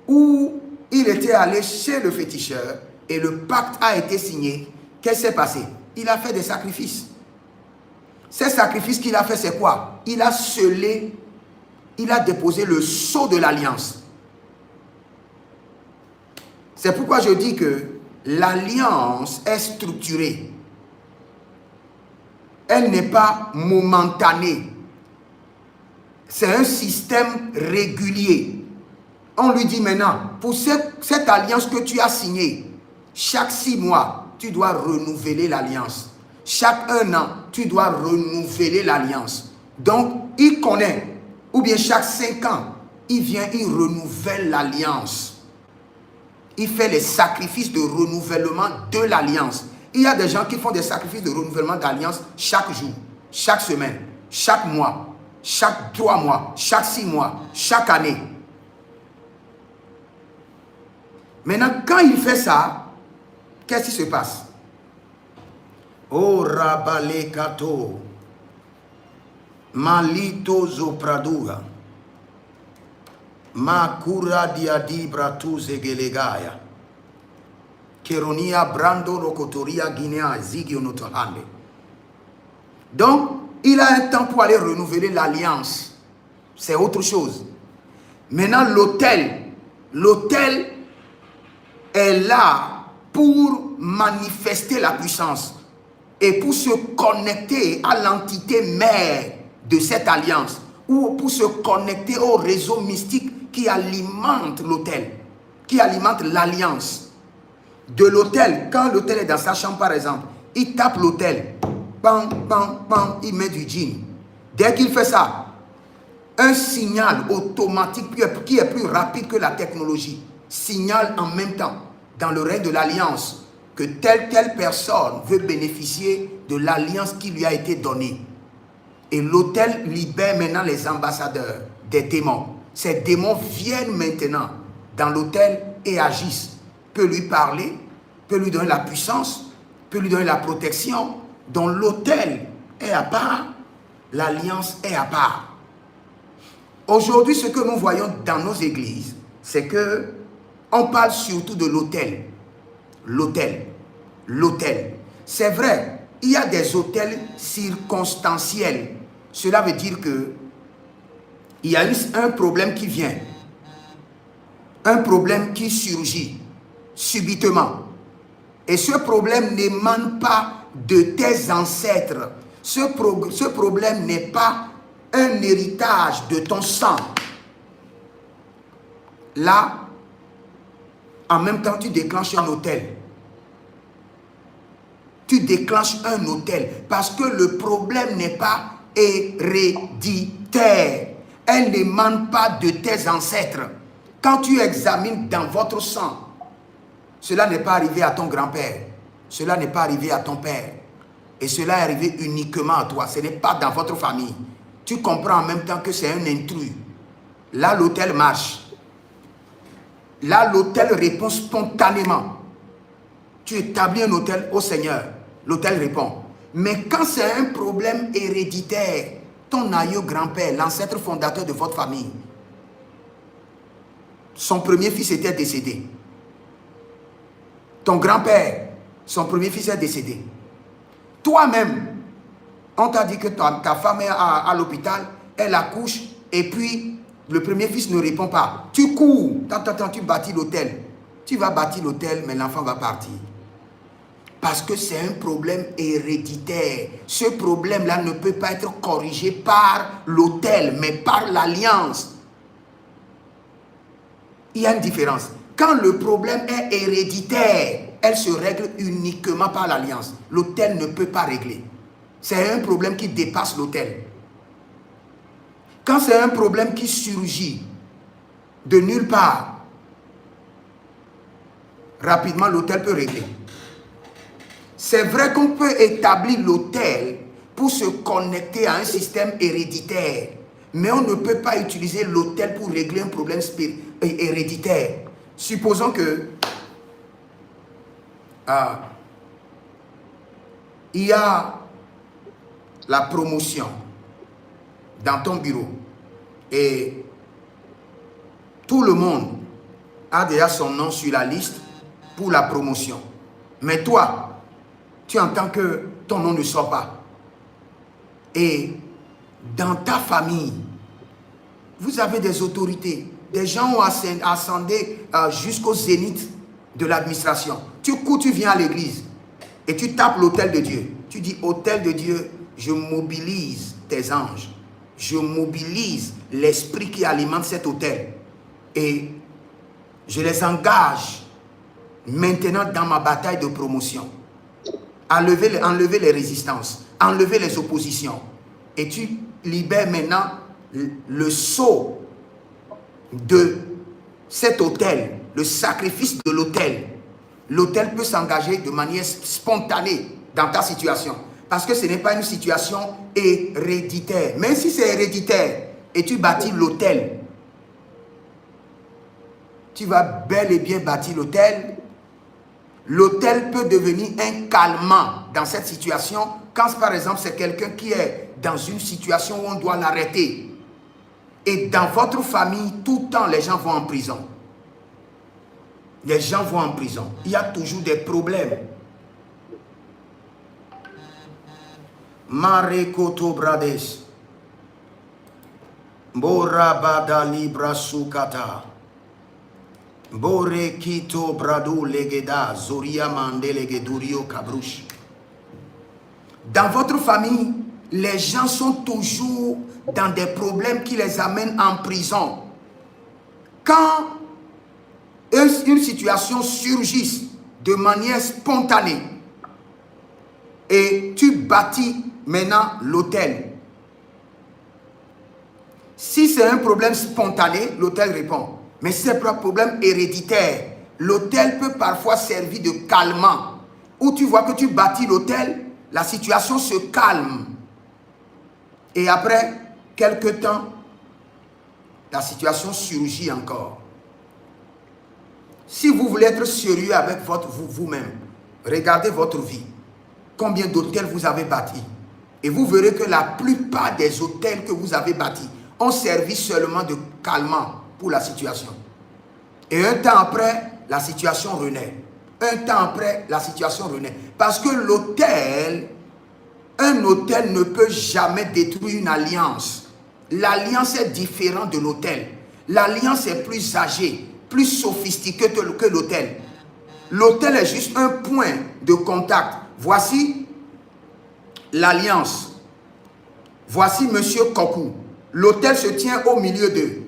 Speaker 1: où il était allé chez le féticheur et le pacte a été signé, qu'est-ce qui s'est passé? Il a fait des sacrifices. Ces sacrifices qu'il a fait, c'est quoi? Il a scellé, il a déposé le sceau de l'alliance. C'est pourquoi je dis que l'alliance est structurée. Elle n'est pas momentanée. C'est un système régulier. On lui dit maintenant, pour cette alliance que tu as signée, chaque 6 mois, tu dois renouveler l'alliance. Chaque 1 an, tu dois renouveler l'alliance. Donc, il connaît. Ou bien chaque 5 ans, il vient, il renouvelle l'alliance. Il fait les sacrifices de renouvellement de l'alliance. Il y a des gens qui font des sacrifices de renouvellement d'alliance chaque jour, chaque semaine, chaque mois, chaque 3 mois, chaque 6 mois, chaque année. Maintenant, quand il fait ça, qu'est-ce qui se passe? Oh Rabale Kato, Malito Zopradura, Makura Diadi Bratu Zegelegaya, Keronia Brando Rokotoria Guinea Zigionotohande. Donc, il a un temps pour aller renouveler l'alliance. C'est autre chose. Maintenant, l'autel est là pour manifester la puissance et pour se connecter à l'entité mère de cette alliance ou pour se connecter au réseau mystique qui alimente l'autel, qui alimente l'alliance. De l'autel, quand l'autel est dans sa chambre par exemple, il tape l'autel, pam, pam, pam, il met du djinn. Dès qu'il fait ça, un signal automatique qui est plus rapide que la technologie signale en même temps dans le règne de l'alliance que telle personne veut bénéficier de l'alliance qui lui a été donnée. Et l'autel libère maintenant les ambassadeurs des démons. Ces démons viennent maintenant dans l'autel et agissent. Peut lui parler, peut lui donner la puissance, peut lui donner la protection. Donc l'autel est à part, l'alliance est à part. Aujourd'hui, ce que nous voyons dans nos églises, c'est que on parle surtout de l'autel. L'autel. C'est vrai, il y a des autels circonstanciels. Cela veut dire que il y a un problème qui vient, un problème qui surgit subitement. Et ce problème n'émane pas de tes ancêtres. Ce problème n'est pas un héritage de ton sang. Là, en même temps, tu déclenches un autel. Tu déclenches un autel parce que le problème n'est pas héréditaire. Elle n'émane pas de tes ancêtres. Quand tu examines dans votre sang, cela n'est pas arrivé à ton grand-père. Cela n'est pas arrivé à ton père. Et cela est arrivé uniquement à toi. Ce n'est pas dans votre famille. Tu comprends en même temps que c'est un intrus. Là, l'autel marche. Là, l'autel répond spontanément. Tu établis un autel au Seigneur. L'autel répond. Mais quand c'est un problème héréditaire, ton aïeux grand-père, l'ancêtre fondateur de votre famille, son premier fils était décédé. Ton grand-père, son premier fils est décédé. Toi-même, on t'a dit que ta femme est à l'hôpital, elle accouche, et puis le premier fils ne répond pas. Tu cours, tu bâtis l'hôtel. Tu vas bâtir l'hôtel, mais l'enfant va partir. Parce que c'est un problème héréditaire. Ce problème-là ne peut pas être corrigé par l'hôtel, mais par l'alliance. Il y a une différence. Quand le problème est héréditaire, elle se règle uniquement par l'alliance. L'autel ne peut pas régler. C'est un problème qui dépasse l'autel. Quand c'est un problème qui surgit de nulle part, rapidement l'autel peut régler. C'est vrai qu'on peut établir l'autel pour se connecter à un système héréditaire, mais on ne peut pas utiliser l'autel pour régler un problème héréditaire. Supposons que il y a la promotion dans ton bureau et tout le monde a déjà son nom sur la liste pour la promotion. Mais toi, tu entends que ton nom ne sort pas. Et dans ta famille, vous avez des autorités. Des gens ont ascendé jusqu'au zénith de l'administration. Tu cours, tu viens à l'église et tu tapes l'autel de Dieu. Tu dis, autel de Dieu, je mobilise tes anges. Je mobilise l'esprit qui alimente cet autel. Et je les engage maintenant dans ma bataille de promotion. Enlever les résistances, enlever les oppositions. Et tu libères maintenant le sceau de cet autel, le sacrifice de l'autel. L'autel peut s'engager de manière spontanée dans ta situation. Parce que ce n'est pas une situation héréditaire. Même si c'est héréditaire et tu bâtis l'autel, tu vas bel et bien bâtir l'autel. L'autel peut devenir un calmant dans cette situation quand par exemple c'est quelqu'un qui est dans une situation où on doit l'arrêter. Et dans votre famille, tout le temps les gens vont en prison. Les gens vont en prison. Il y a toujours des problèmes. Marekoto Brades. Borabada Libra Sukata. Bore Kito Brado Legeda Zoria Mande Legedurio Kabrouche. Dans votre famille, les gens sont toujours dans des problèmes qui les amènent en prison. Quand une situation surgit de manière spontanée et tu bâtis maintenant l'autel. Si c'est un problème spontané, l'autel répond. Mais si c'est un problème héréditaire, l'autel peut parfois servir de calmant. Où tu vois que tu bâtis l'autel, la situation se calme. Et après quelques temps, la situation surgit encore. Si vous voulez être sérieux avec vous-même, regardez votre vie. Combien d'hôtels vous avez bâtis. Et vous verrez que la plupart des hôtels que vous avez bâtis ont servi seulement de calmant pour la situation. Et un temps après, la situation renaît. Un temps après, la situation renaît. Parce que l'hôtel, un hôtel ne peut jamais détruire une alliance. L'alliance est différente de l'hôtel. L'alliance est plus âgée, plus sophistiquée que l'hôtel. L'hôtel est juste un point de contact. Voici l'alliance. Voici Monsieur Kokou. L'hôtel se tient au milieu d'eux.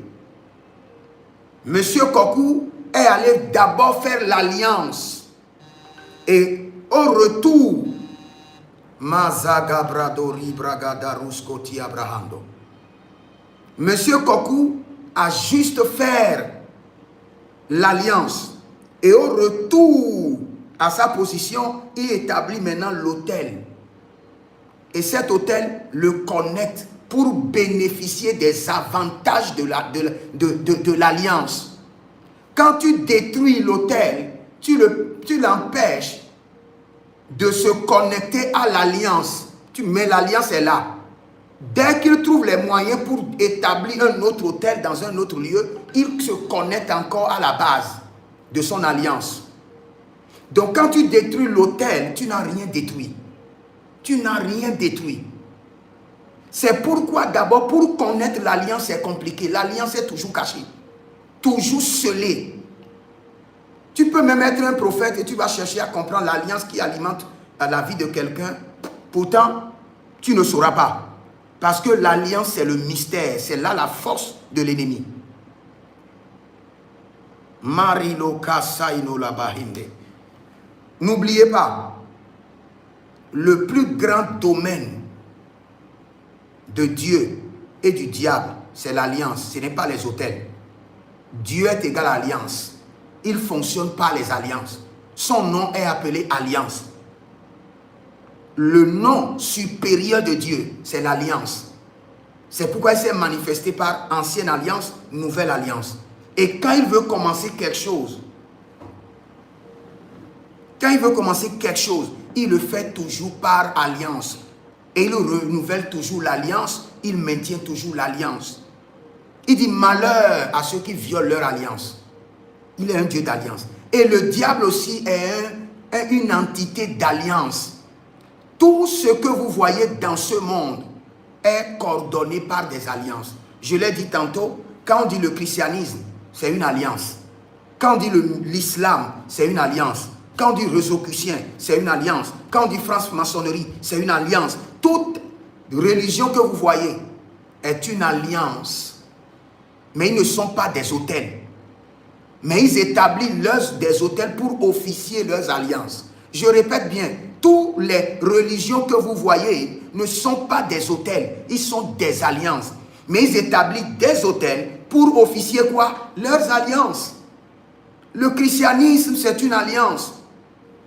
Speaker 1: Monsieur Kokou est allé d'abord faire l'alliance. Et au retour, Monsieur Kokou a juste fait l'alliance. Et au retour à sa position, il établit maintenant l'autel. Et cet autel le connecte pour bénéficier des avantages de l'alliance. Quand tu détruis l'autel, tu l'empêches de se connecter à l'alliance. Mais l'alliance est là. Dès qu'il trouve les moyens pour établir un autre autel dans un autre lieu, il se connecte encore à la base de son alliance. Donc quand tu détruis l'autel, tu n'as rien détruit. Tu n'as rien détruit. C'est pourquoi d'abord, pour connaître l'alliance, c'est compliqué. L'alliance est toujours cachée, toujours scellée. Tu peux même être un prophète et tu vas chercher à comprendre l'alliance qui alimente la vie de quelqu'un. Pourtant, tu ne sauras pas. Parce que l'alliance, c'est le mystère. C'est là la force de l'ennemi. N'oubliez pas, le plus grand domaine de Dieu et du diable, c'est l'alliance. Ce n'est pas les autels. Dieu est égal à alliance. Il fonctionne par les alliances. Son nom est appelé alliance. Le nom supérieur de Dieu, c'est l'alliance. C'est pourquoi il s'est manifesté par ancienne alliance, nouvelle alliance. Et quand il veut commencer quelque chose, il le fait toujours par alliance. Et il renouvelle toujours l'alliance, il maintient toujours l'alliance. Il dit malheur à ceux qui violent leur alliance. Il est un Dieu d'alliance. Et le diable aussi est une entité d'alliance. Tout ce que vous voyez dans ce monde est coordonné par des alliances. Je l'ai dit tantôt, quand on dit le christianisme, c'est une alliance. Quand on dit l'islam, c'est une alliance. Quand on dit rosicrucien, c'est une alliance. Quand on dit franc-maçonnerie, c'est une alliance. Toute religion que vous voyez est une alliance. Mais ils ne sont pas des autels. Mais ils établissent des autels pour officier leurs alliances. Je répète bien, toutes les religions que vous voyez ne sont pas des autels, ils sont des alliances. Mais ils établissent des autels pour officier quoi? Leurs alliances. Le christianisme, c'est une alliance.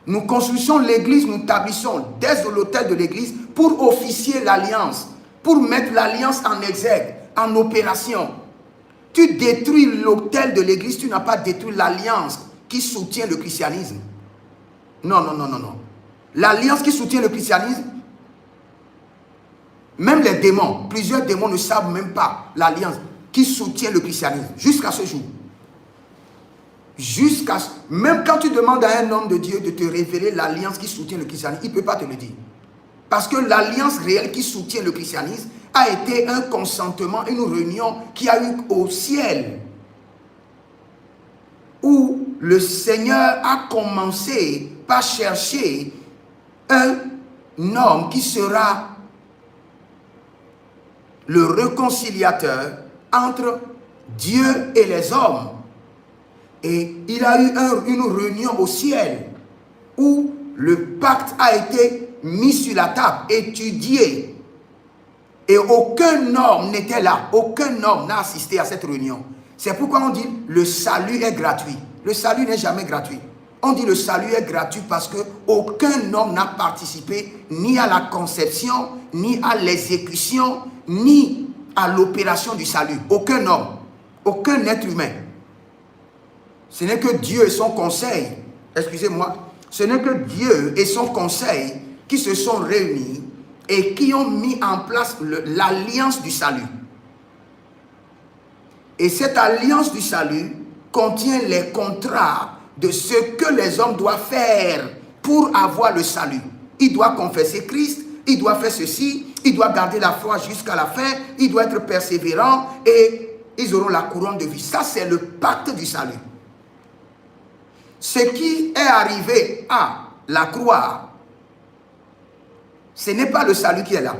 Speaker 1: Nous construisons l'église, nous établissons dès l'autel de l'église pour officier l'alliance, pour mettre l'alliance en exergue, en opération. Tu détruis l'autel de l'église, tu n'as pas détruit l'alliance qui soutient le christianisme. Non, non, non, non, non. L'alliance qui soutient le christianisme, même les démons, plusieurs démons ne savent même pas l'alliance qui soutient le christianisme jusqu'à ce jour. Même quand tu demandes à un homme de Dieu de te révéler l'alliance qui soutient le christianisme, il ne peut pas te le dire. Parce que l'alliance réelle qui soutient le christianisme a été un consentement, une réunion qui a eu au ciel, où le Seigneur a commencé par chercher un homme qui sera le réconciliateur entre Dieu et les hommes. Et il a eu une réunion au ciel où le pacte a été mis sur la table, étudié. Et aucun homme n'était là. Aucun homme n'a assisté à cette réunion. C'est pourquoi on dit le salut est gratuit. Le salut n'est jamais gratuit. On dit le salut est gratuit parce qu'aucun homme n'a participé ni à la conception, ni à l'exécution, ni à l'opération du salut. Aucun homme, aucun être humain. Ce n'est que Dieu et son conseil, excusez-moi, ce n'est que Dieu et son conseil qui se sont réunis et qui ont mis en place l'alliance du salut. Et cette alliance du salut contient les contrats de ce que les hommes doivent faire pour avoir le salut. Ils doivent confesser Christ, ils doivent faire ceci, ils doivent garder la foi jusqu'à la fin, ils doivent être persévérants et ils auront la couronne de vie. Ça, c'est le pacte du salut. Ce qui est arrivé à la croix, ce n'est pas le salut qui est là.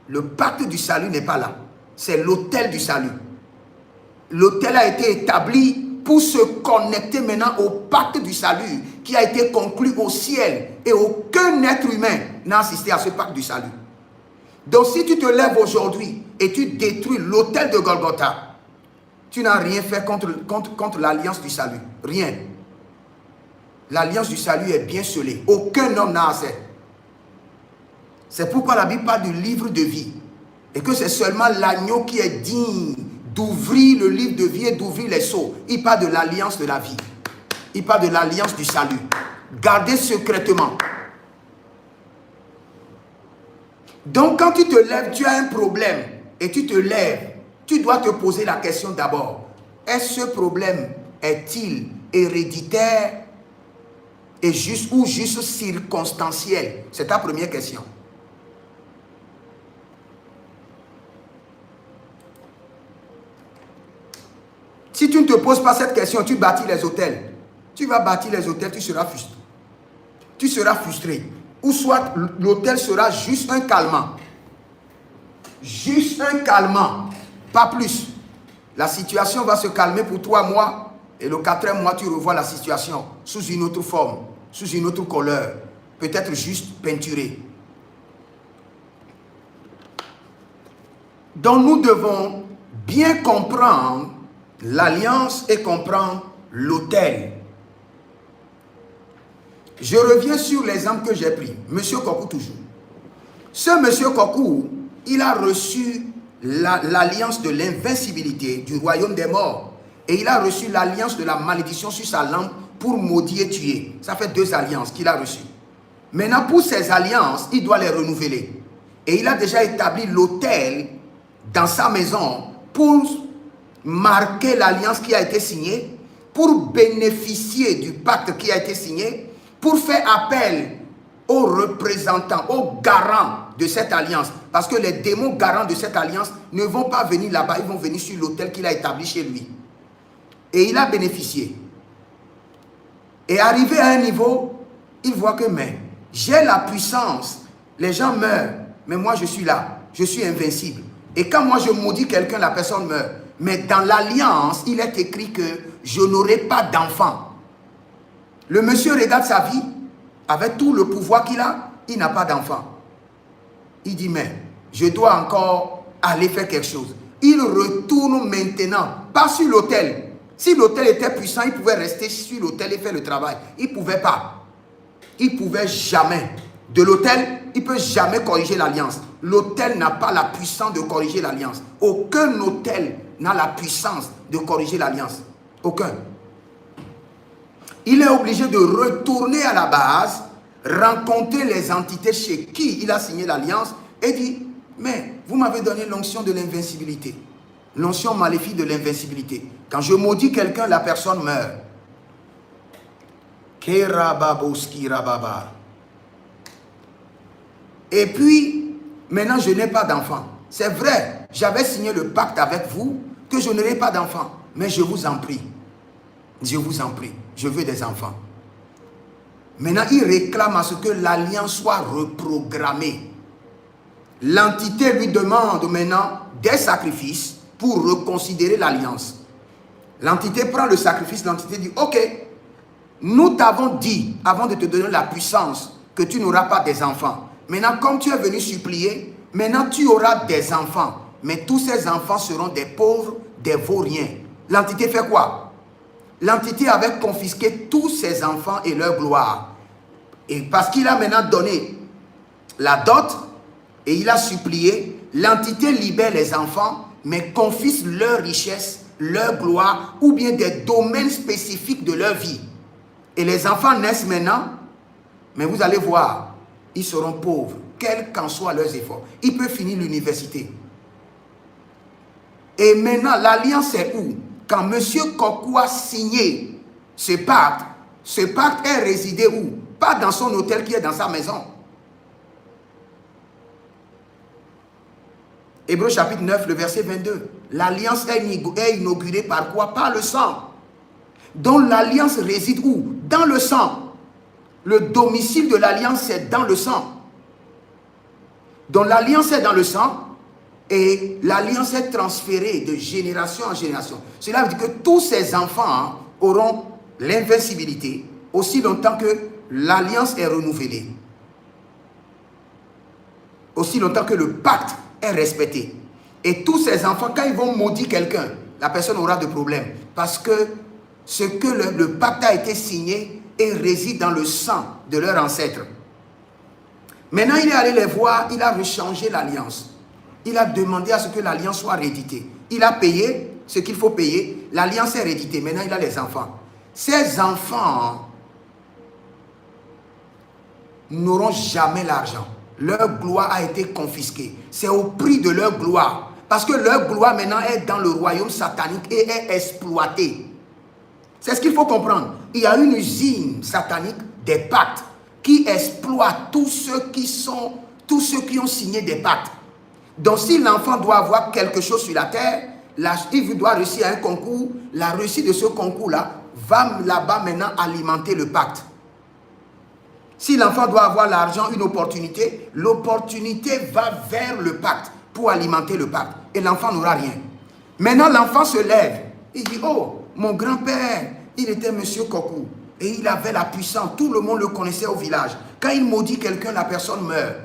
Speaker 1: Le pacte du salut n'est pas là. C'est l'autel du salut. L'autel a été établi pour se connecter maintenant au pacte du salut qui a été conclu au ciel. Et aucun être humain n'a assisté à ce pacte du salut. Donc si tu te lèves aujourd'hui et tu détruis l'autel de Golgotha, tu n'as rien fait contre l'alliance du salut. Rien. L'alliance du salut est bien scellée. Aucun homme n'a accès. C'est pourquoi la Bible parle du livre de vie. Et que c'est seulement l'agneau qui est digne d'ouvrir le livre de vie et d'ouvrir les sceaux. Il parle de l'alliance de la vie. Il parle de l'alliance du salut. Gardez secrètement. Donc quand tu te lèves, tu as un problème et tu te lèves, tu dois te poser la question d'abord. Est-ce ce problème est-il héréditaire et juste ou juste circonstanciel? C'est ta première question. Si tu ne te poses pas cette question, tu bâtis les hôtels. Tu vas bâtir les hôtels, tu seras frustré. Tu seras frustré. Ou soit l'hôtel sera juste un calmant. Juste un calmant. Pas plus. La situation va se calmer pour 3 mois. Et le 4e mois, tu revois la situation sous une autre forme, sous une autre couleur. Peut-être juste peinturée. Donc nous devons bien comprendre l'alliance et comprendre l'autel. Je reviens sur l'exemple que j'ai pris. Monsieur Kokou toujours. Ce monsieur Kokou, il a reçu l'alliance de l'invincibilité du royaume des morts. Et il a reçu l'alliance de la malédiction sur sa langue pour maudire et tuer. Ça fait 2 alliances qu'il a reçues. Maintenant, pour ces alliances, il doit les renouveler. Et il a déjà établi l'autel dans sa maison pour marquer l'alliance qui a été signée, pour bénéficier du pacte qui a été signé, pour faire appel aux représentants, aux garants de cette alliance. Parce que les démons garants de cette alliance ne vont pas venir là-bas, ils vont venir sur l'autel qu'il a établi chez lui. Et il a bénéficié. Et arrivé à un niveau, il voit que mais j'ai la puissance. Les gens meurent, mais moi je suis là. Je suis invincible. Et quand moi je maudis quelqu'un, la personne meurt. Mais dans l'alliance, il est écrit que je n'aurai pas d'enfant. Le monsieur regarde sa vie, avec tout le pouvoir qu'il a, il n'a pas d'enfant. Il dit, mais je dois encore aller faire quelque chose. Il retourne maintenant, pas sur l'autel. Si l'autel était puissant, il pouvait rester sur l'autel et faire le travail. Il ne pouvait pas. Il ne pouvait jamais. De l'autel, il ne peut jamais corriger l'alliance. L'autel n'a pas la puissance de corriger l'alliance. Aucun autel n'a la puissance de corriger l'alliance. Aucun. Il est obligé de retourner à la base, rencontrer les entités chez qui il a signé l'alliance et dire, mais vous m'avez donné l'onction de l'invincibilité. L'onction maléfique de l'invincibilité. Quand je maudis quelqu'un, la personne meurt. Et puis, maintenant je n'ai pas d'enfant. C'est vrai, j'avais signé le pacte avec vous que je n'aurai pas d'enfant. Mais je vous en prie. Je vous en prie. Je veux des enfants. Maintenant, il réclame à ce que l'alliance soit reprogrammée. L'entité lui demande maintenant des sacrifices pour reconsidérer l'alliance. L'entité prend le sacrifice, l'entité dit, ok, nous t'avons dit, avant de te donner la puissance, que tu n'auras pas des enfants. Maintenant, comme tu es venu supplier, maintenant tu auras des enfants. Mais tous ces enfants seront des pauvres, des vauriens. L'entité fait quoi? L'entité avait confisqué tous ses enfants et leur gloire. Et parce qu'il a maintenant donné la dot, et il a supplié, l'entité libère les enfants, mais confisque leur richesse, leur gloire, ou bien des domaines spécifiques de leur vie. Et les enfants naissent maintenant, mais vous allez voir, ils seront pauvres, quels qu'en soient leurs efforts. Ils peuvent finir l'université. Et maintenant, l'alliance est où? Quand M. Kokou a signé ce pacte est résidé où? Pas dans son hôtel qui est dans sa maison. Hébreux chapitre 9, le verset 22. L'alliance est inaugurée par quoi? Par le sang. Donc l'alliance réside où? Dans le sang. Le domicile de l'alliance, c'est dans le sang. Donc l'alliance est dans le sang et l'alliance est transférée de génération en génération. Cela veut dire que tous ces enfants auront l'invincibilité aussi longtemps que l'alliance est renouvelée. Aussi longtemps que le pacte est respecté. Et tous ces enfants, quand ils vont maudire quelqu'un, la personne aura de problèmes. Parce que ce que le pacte a été signé et réside dans le sang de leurs ancêtres. Maintenant, il est allé les voir, il a rechangé l'alliance. Il a demandé à ce que l'alliance soit rééditée. Il a payé ce qu'il faut payer. L'alliance est rééditée. Maintenant, il a les enfants. Ces enfants n'auront jamais l'argent. Leur gloire a été confisquée. C'est au prix de leur gloire. Parce que leur gloire maintenant est dans le royaume satanique et est exploitée. C'est ce qu'il faut comprendre. Il y a une usine satanique des pactes qui exploite tous ceux qui ont signé des pactes. Donc si l'enfant doit avoir quelque chose sur la terre, il doit réussir à un concours, la réussite de ce concours-là va là-bas maintenant alimenter le pacte. Si l'enfant doit avoir l'argent, une opportunité, l'opportunité va vers le pacte pour alimenter le pacte. Et l'enfant n'aura rien. Maintenant, l'enfant se lève. Il dit, oh, mon grand-père, il était monsieur Kokou. Et il avait la puissance. Tout le monde le connaissait au village. Quand il maudit quelqu'un, la personne meurt.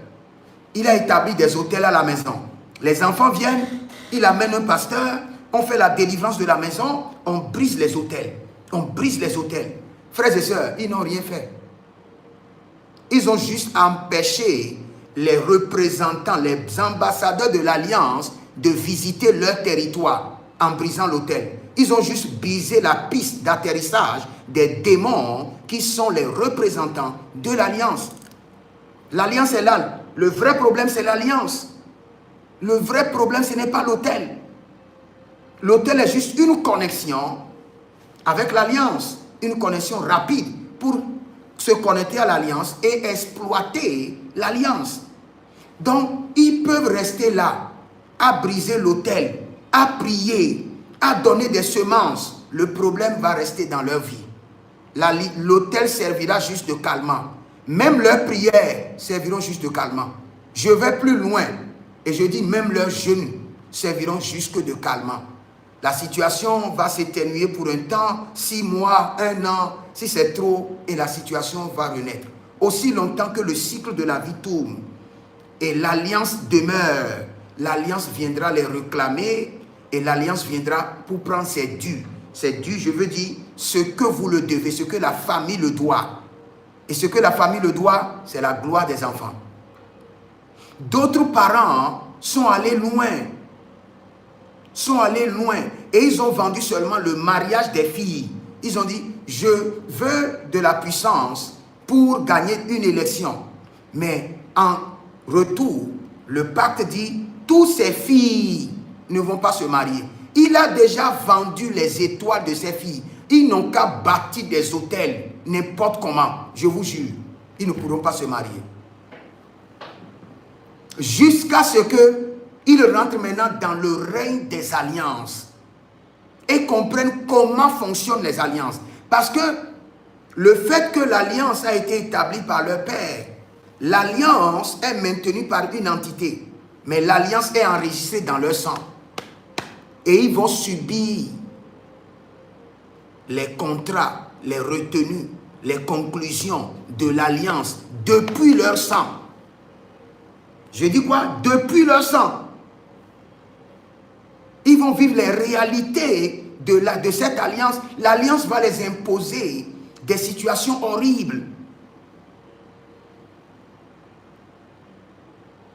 Speaker 1: Il a établi des hôtels à la maison. Les enfants viennent, il amène un pasteur, on fait la délivrance de la maison, on brise les hôtels. On brise les hôtels. Frères et sœurs, ils n'ont rien fait. Ils ont juste empêché les représentants, les ambassadeurs de l'Alliance de visiter leur territoire en brisant l'hôtel. Ils ont juste brisé la piste d'atterrissage des démons qui sont les représentants de l'Alliance. L'Alliance est là. Le vrai problème, c'est l'Alliance. Le vrai problème, ce n'est pas l'hôtel. L'hôtel est juste une connexion avec l'Alliance. Une connexion rapide pour se connecter à l'Alliance et exploiter l'Alliance. Donc, ils peuvent rester là, à briser l'autel, à prier, à donner des semences. Le problème va rester dans leur vie. L'autel servira juste de calmant. Même leurs prières serviront juste de calmant. Je vais plus loin et je dis même leurs jeûnes serviront jusque de calmant. La situation va s'éténuer pour un temps, 6 mois, 1 an, si c'est trop, et la situation va renaître. Aussi longtemps que le cycle de la vie tourne et l'alliance demeure, l'alliance viendra les réclamer et l'alliance viendra pour prendre ses dus. Ses dus, je veux dire, ce que vous le devez, ce que la famille le doit. Et ce que la famille le doit, c'est la gloire des enfants. D'autres parents sont allés loin. Et ils ont vendu seulement le mariage des filles. Ils ont dit, je veux de la puissance pour gagner une élection. Mais en retour, le pacte dit, toutes ces filles ne vont pas se marier. Il a déjà vendu les étoiles de ses filles. Ils n'ont qu'à bâtir des hôtels, n'importe comment. Je vous jure, ils ne pourront pas se marier. Jusqu'à ce qu'ils rentrent maintenant dans le règne des alliances et comprennent comment fonctionnent les alliances. Parce que le fait que l'alliance a été établie par leur père, l'alliance est maintenue par une entité, mais l'alliance est enregistrée dans leur sang. Et ils vont subir les contrats, les retenues, les conclusions de l'alliance depuis leur sang. Je dis quoi? Depuis leur sang. Ils vont vivre les réalités de cette alliance. L'alliance va les imposer des situations horribles.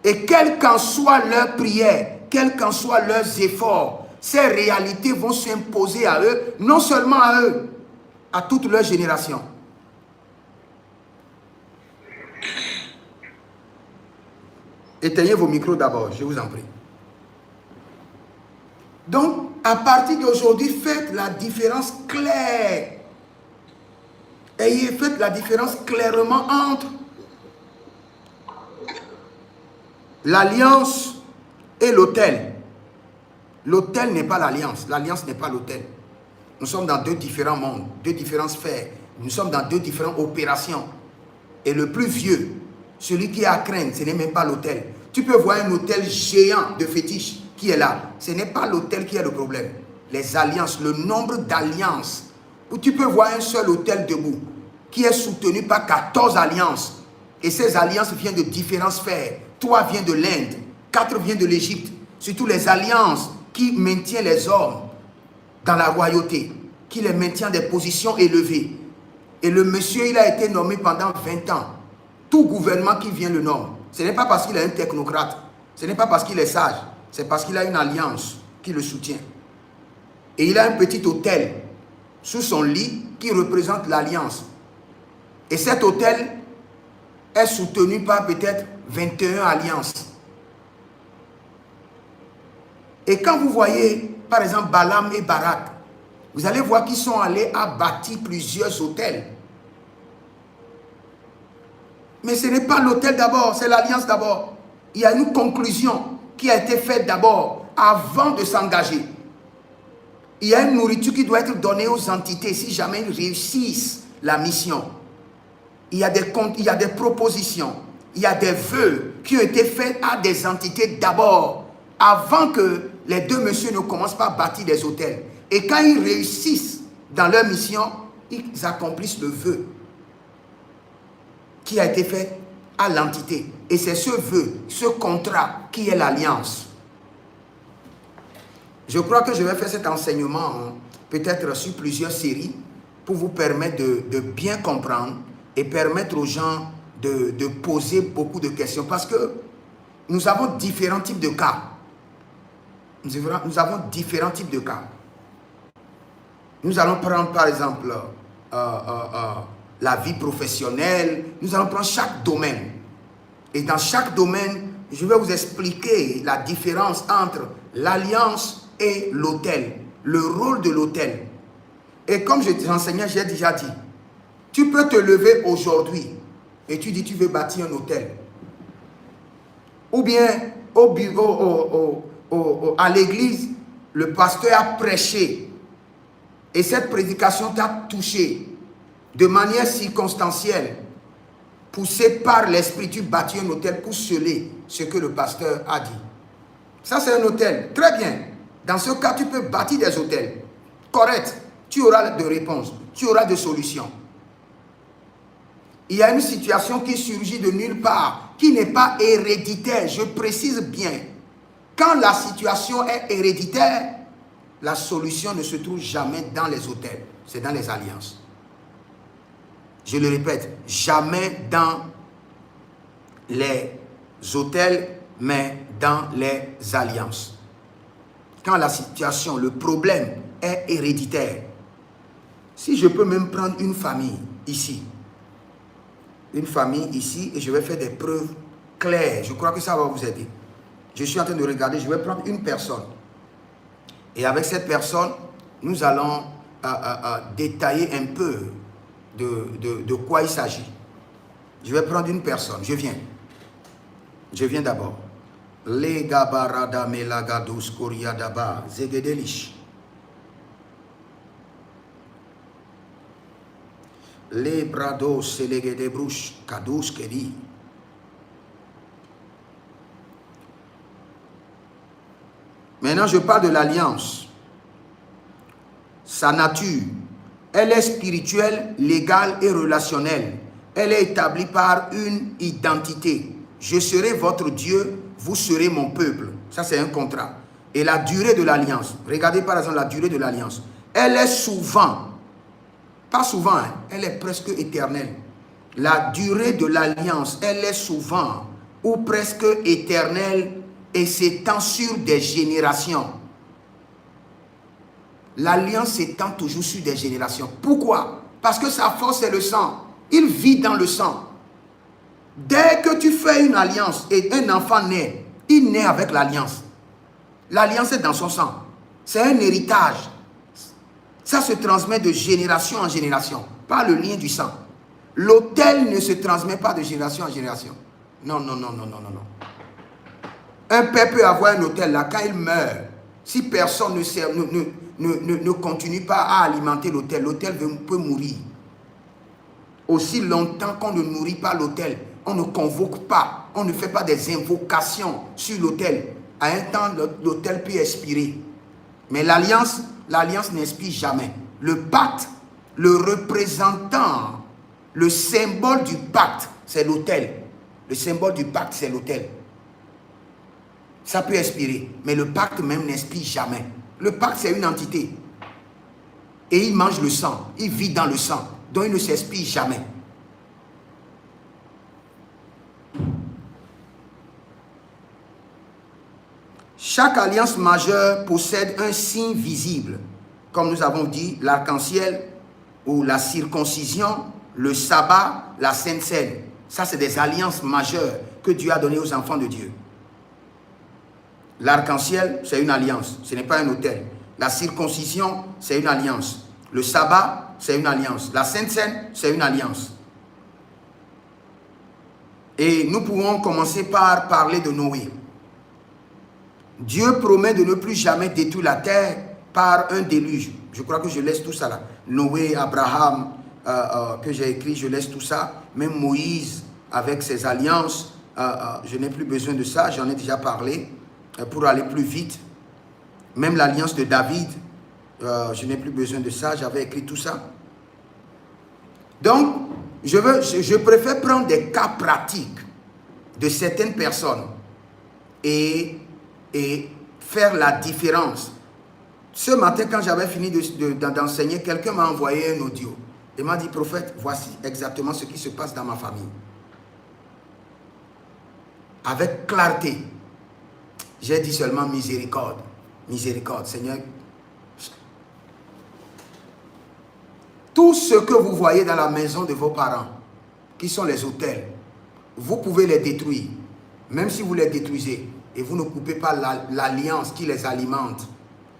Speaker 1: Et quelle qu'en soit leur prière, quels qu'en soient leurs efforts, ces réalités vont s'imposer à eux, non seulement à eux, à toute leur génération. Éteignez vos micros d'abord, je vous en prie. Donc, à partir d'aujourd'hui, faites la différence claire. Faites la différence clairement entre l'alliance et l'autel. L'autel n'est pas l'alliance. L'alliance n'est pas l'autel. Nous sommes dans 2 différents mondes, 2 différentes sphères. Nous sommes dans 2 différentes opérations. Et le plus vieux, celui qui a à craindre, ce n'est même pas l'autel. Tu peux voir un autel géant de fétiche qui est là. Ce n'est pas l'autel qui est le problème. Les alliances, le nombre d'alliances. Où tu peux voir un seul autel debout qui est soutenu par 14 alliances. Et ces alliances viennent de différentes sphères. 3 viennent de l'Inde, 4 viennent de l'Égypte. Surtout les alliances qui maintiennent les hommes dans la royauté, qui les maintient des positions élevées. Et le monsieur, il a été nommé pendant 20 ans. Tout gouvernement qui vient le nomme. Ce n'est pas parce qu'il est un technocrate. Ce n'est pas parce qu'il est sage. C'est parce qu'il a une alliance qui le soutient. Et il a un petit autel sous son lit qui représente l'alliance. Et cet autel est soutenu par peut-être 21 alliances. Et quand vous voyez, par exemple, Balaam et Barak, vous allez voir qu'ils sont allés à bâtir plusieurs hôtels. Mais ce n'est pas l'hôtel d'abord, c'est l'alliance d'abord. Il y a une conclusion qui a été faite d'abord, avant de s'engager. Il y a une nourriture qui doit être donnée aux entités si jamais ils réussissent la mission. Il y a des propositions, il y a des vœux qui ont été faits à des entités d'abord, avant que les deux messieurs ne commencent pas à bâtir des hôtels. Et quand ils réussissent dans leur mission, ils accomplissent le vœu qui a été fait à l'entité. Et c'est ce vœu, ce contrat qui est l'alliance. Je crois que je vais faire cet enseignement peut-être sur plusieurs séries pour vous permettre de bien comprendre et permettre aux gens de poser beaucoup de questions. Parce que nous avons différents types de cas. Nous avons différents types de cas. Nous allons prendre par exemple la vie professionnelle. Nous allons prendre chaque domaine. Et dans chaque domaine, je vais vous expliquer la différence entre l'alliance et l'autel. Le rôle de l'autel. Et comme je t'enseignais, j'ai déjà dit, tu peux te lever aujourd'hui et tu dis tu veux bâtir un hôtel. Ou bien au bureau, à l'église, le pasteur a prêché et cette prédication t'a touché de manière circonstancielle, poussé par l'esprit, tu bâtis un hôtel pour sceller ce que le pasteur a dit. Ça c'est un hôtel, très bien. Dans ce cas, tu peux bâtir des hôtels. Correct, tu auras de réponses, tu auras de solutions. Il y a une situation qui surgit de nulle part, qui n'est pas héréditaire, je précise bien. Quand la situation est héréditaire, la solution ne se trouve jamais dans les hôtels, c'est dans les alliances. Je le répète, jamais dans les hôtels, mais dans les alliances. Quand la situation, le problème est héréditaire, si je peux même prendre une famille ici, et je vais faire des preuves claires, je crois que ça va vous aider. Je suis en train de regarder, je vais prendre une personne. Et avec cette personne, nous allons détailler un peu de quoi il s'agit. Je vais prendre une personne, je viens d'abord. Les gabarada melagados koriadaba zegedelish. Les brados selegedebrush kadous kedi. Maintenant, je parle de l'alliance. Sa nature, elle est spirituelle, légale et relationnelle. Elle est établie par une identité. Je serai votre Dieu, vous serez mon peuple. Ça, c'est un contrat. Et la durée de l'alliance. Regardez par exemple la durée de l'alliance. Elle est souvent, pas souvent, hein, elle est presque éternelle. La durée de l'alliance, elle est souvent ou presque éternelle et s'étend sur des générations. L'alliance s'étend toujours sur des générations. Pourquoi? Parce que sa force est le sang. Il vit dans le sang. Dès que tu fais une alliance et un enfant naît, il naît avec l'alliance. L'alliance est dans son sang. C'est un héritage. Ça se transmet de génération en génération, par le lien du sang. L'autel ne se transmet pas de génération en génération. Non, non, non, non, non, non, non. Un père peut avoir un autel là, quand il meurt, si personne ne continue pas à alimenter l'autel, l'autel peut mourir. Aussi longtemps qu'on ne nourrit pas l'autel, on ne convoque pas, on ne fait pas des invocations sur l'autel. À un temps, l'autel peut expirer. Mais l'alliance n'expire jamais. Le pacte, le représentant, le symbole du pacte, c'est l'autel. Le symbole du pacte, c'est l'autel. Ça peut expirer, mais le pacte même n'expire jamais. Le pacte, c'est une entité. Et il mange le sang, il vit dans le sang, donc il ne s'expire jamais. Chaque alliance majeure possède un signe visible, comme nous avons dit, l'arc-en-ciel ou la circoncision, le sabbat, la Sainte Seine. Ça, c'est des alliances majeures que Dieu a données aux enfants de Dieu. L'arc-en-ciel, c'est une alliance. Ce n'est pas un autel. La circoncision, c'est une alliance. Le sabbat, c'est une alliance. La Sainte Seine, c'est une alliance. Et nous pouvons commencer par parler de Noé. Dieu promet de ne plus jamais détruire la terre par un déluge. Je crois que je laisse tout ça là. Noé, Abraham, que j'ai écrit, je laisse tout ça. Même Moïse, avec ses alliances, je n'ai plus besoin de ça, j'en ai déjà parlé. Pour aller plus vite, même l'alliance de David, je n'ai plus besoin de ça, j'avais écrit tout ça. Donc, je préfère prendre des cas pratiques de certaines personnes et faire la différence. Ce matin, quand j'avais fini d'enseigner, quelqu'un m'a envoyé un audio et m'a dit, prophète, voici exactement ce qui se passe dans ma famille. Avec clarté. J'ai dit seulement miséricorde. Miséricorde, Seigneur. Tout ce que vous voyez dans la maison de vos parents, qui sont les autels, vous pouvez les détruire. Même si vous les détruisez et vous ne coupez pas l'alliance qui les alimente,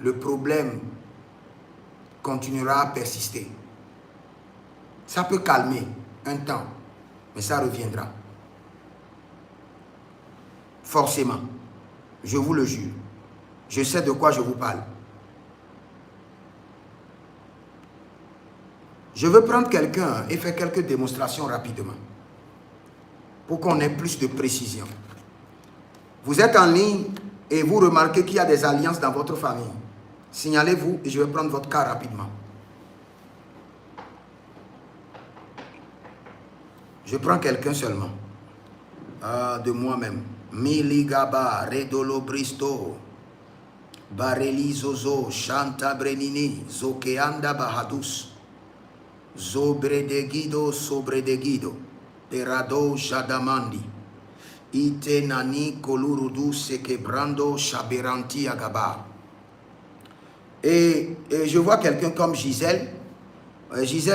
Speaker 1: le problème continuera à persister. Ça peut calmer un temps, mais ça reviendra. Forcément. Je vous le jure. Je sais de quoi je vous parle. Je veux prendre quelqu'un et faire quelques démonstrations rapidement. Pour qu'on ait plus de précision. Vous êtes en ligne et vous remarquez qu'il y a des alliances dans votre famille. Signalez-vous et je vais prendre votre cas rapidement. Je prends quelqu'un seulement. De moi-même. Miligaba, Redolo Bristo, Bareli Zozo, Chanta Brenini, Zokeanda Bahadus, Zobre de Guido, Sobre de Guido, Terado Shadamandi, Ite Nani Kolurudu Sekebrando Shaberanti Agaba. Et je vois quelqu'un comme Gisèle. Gisèle,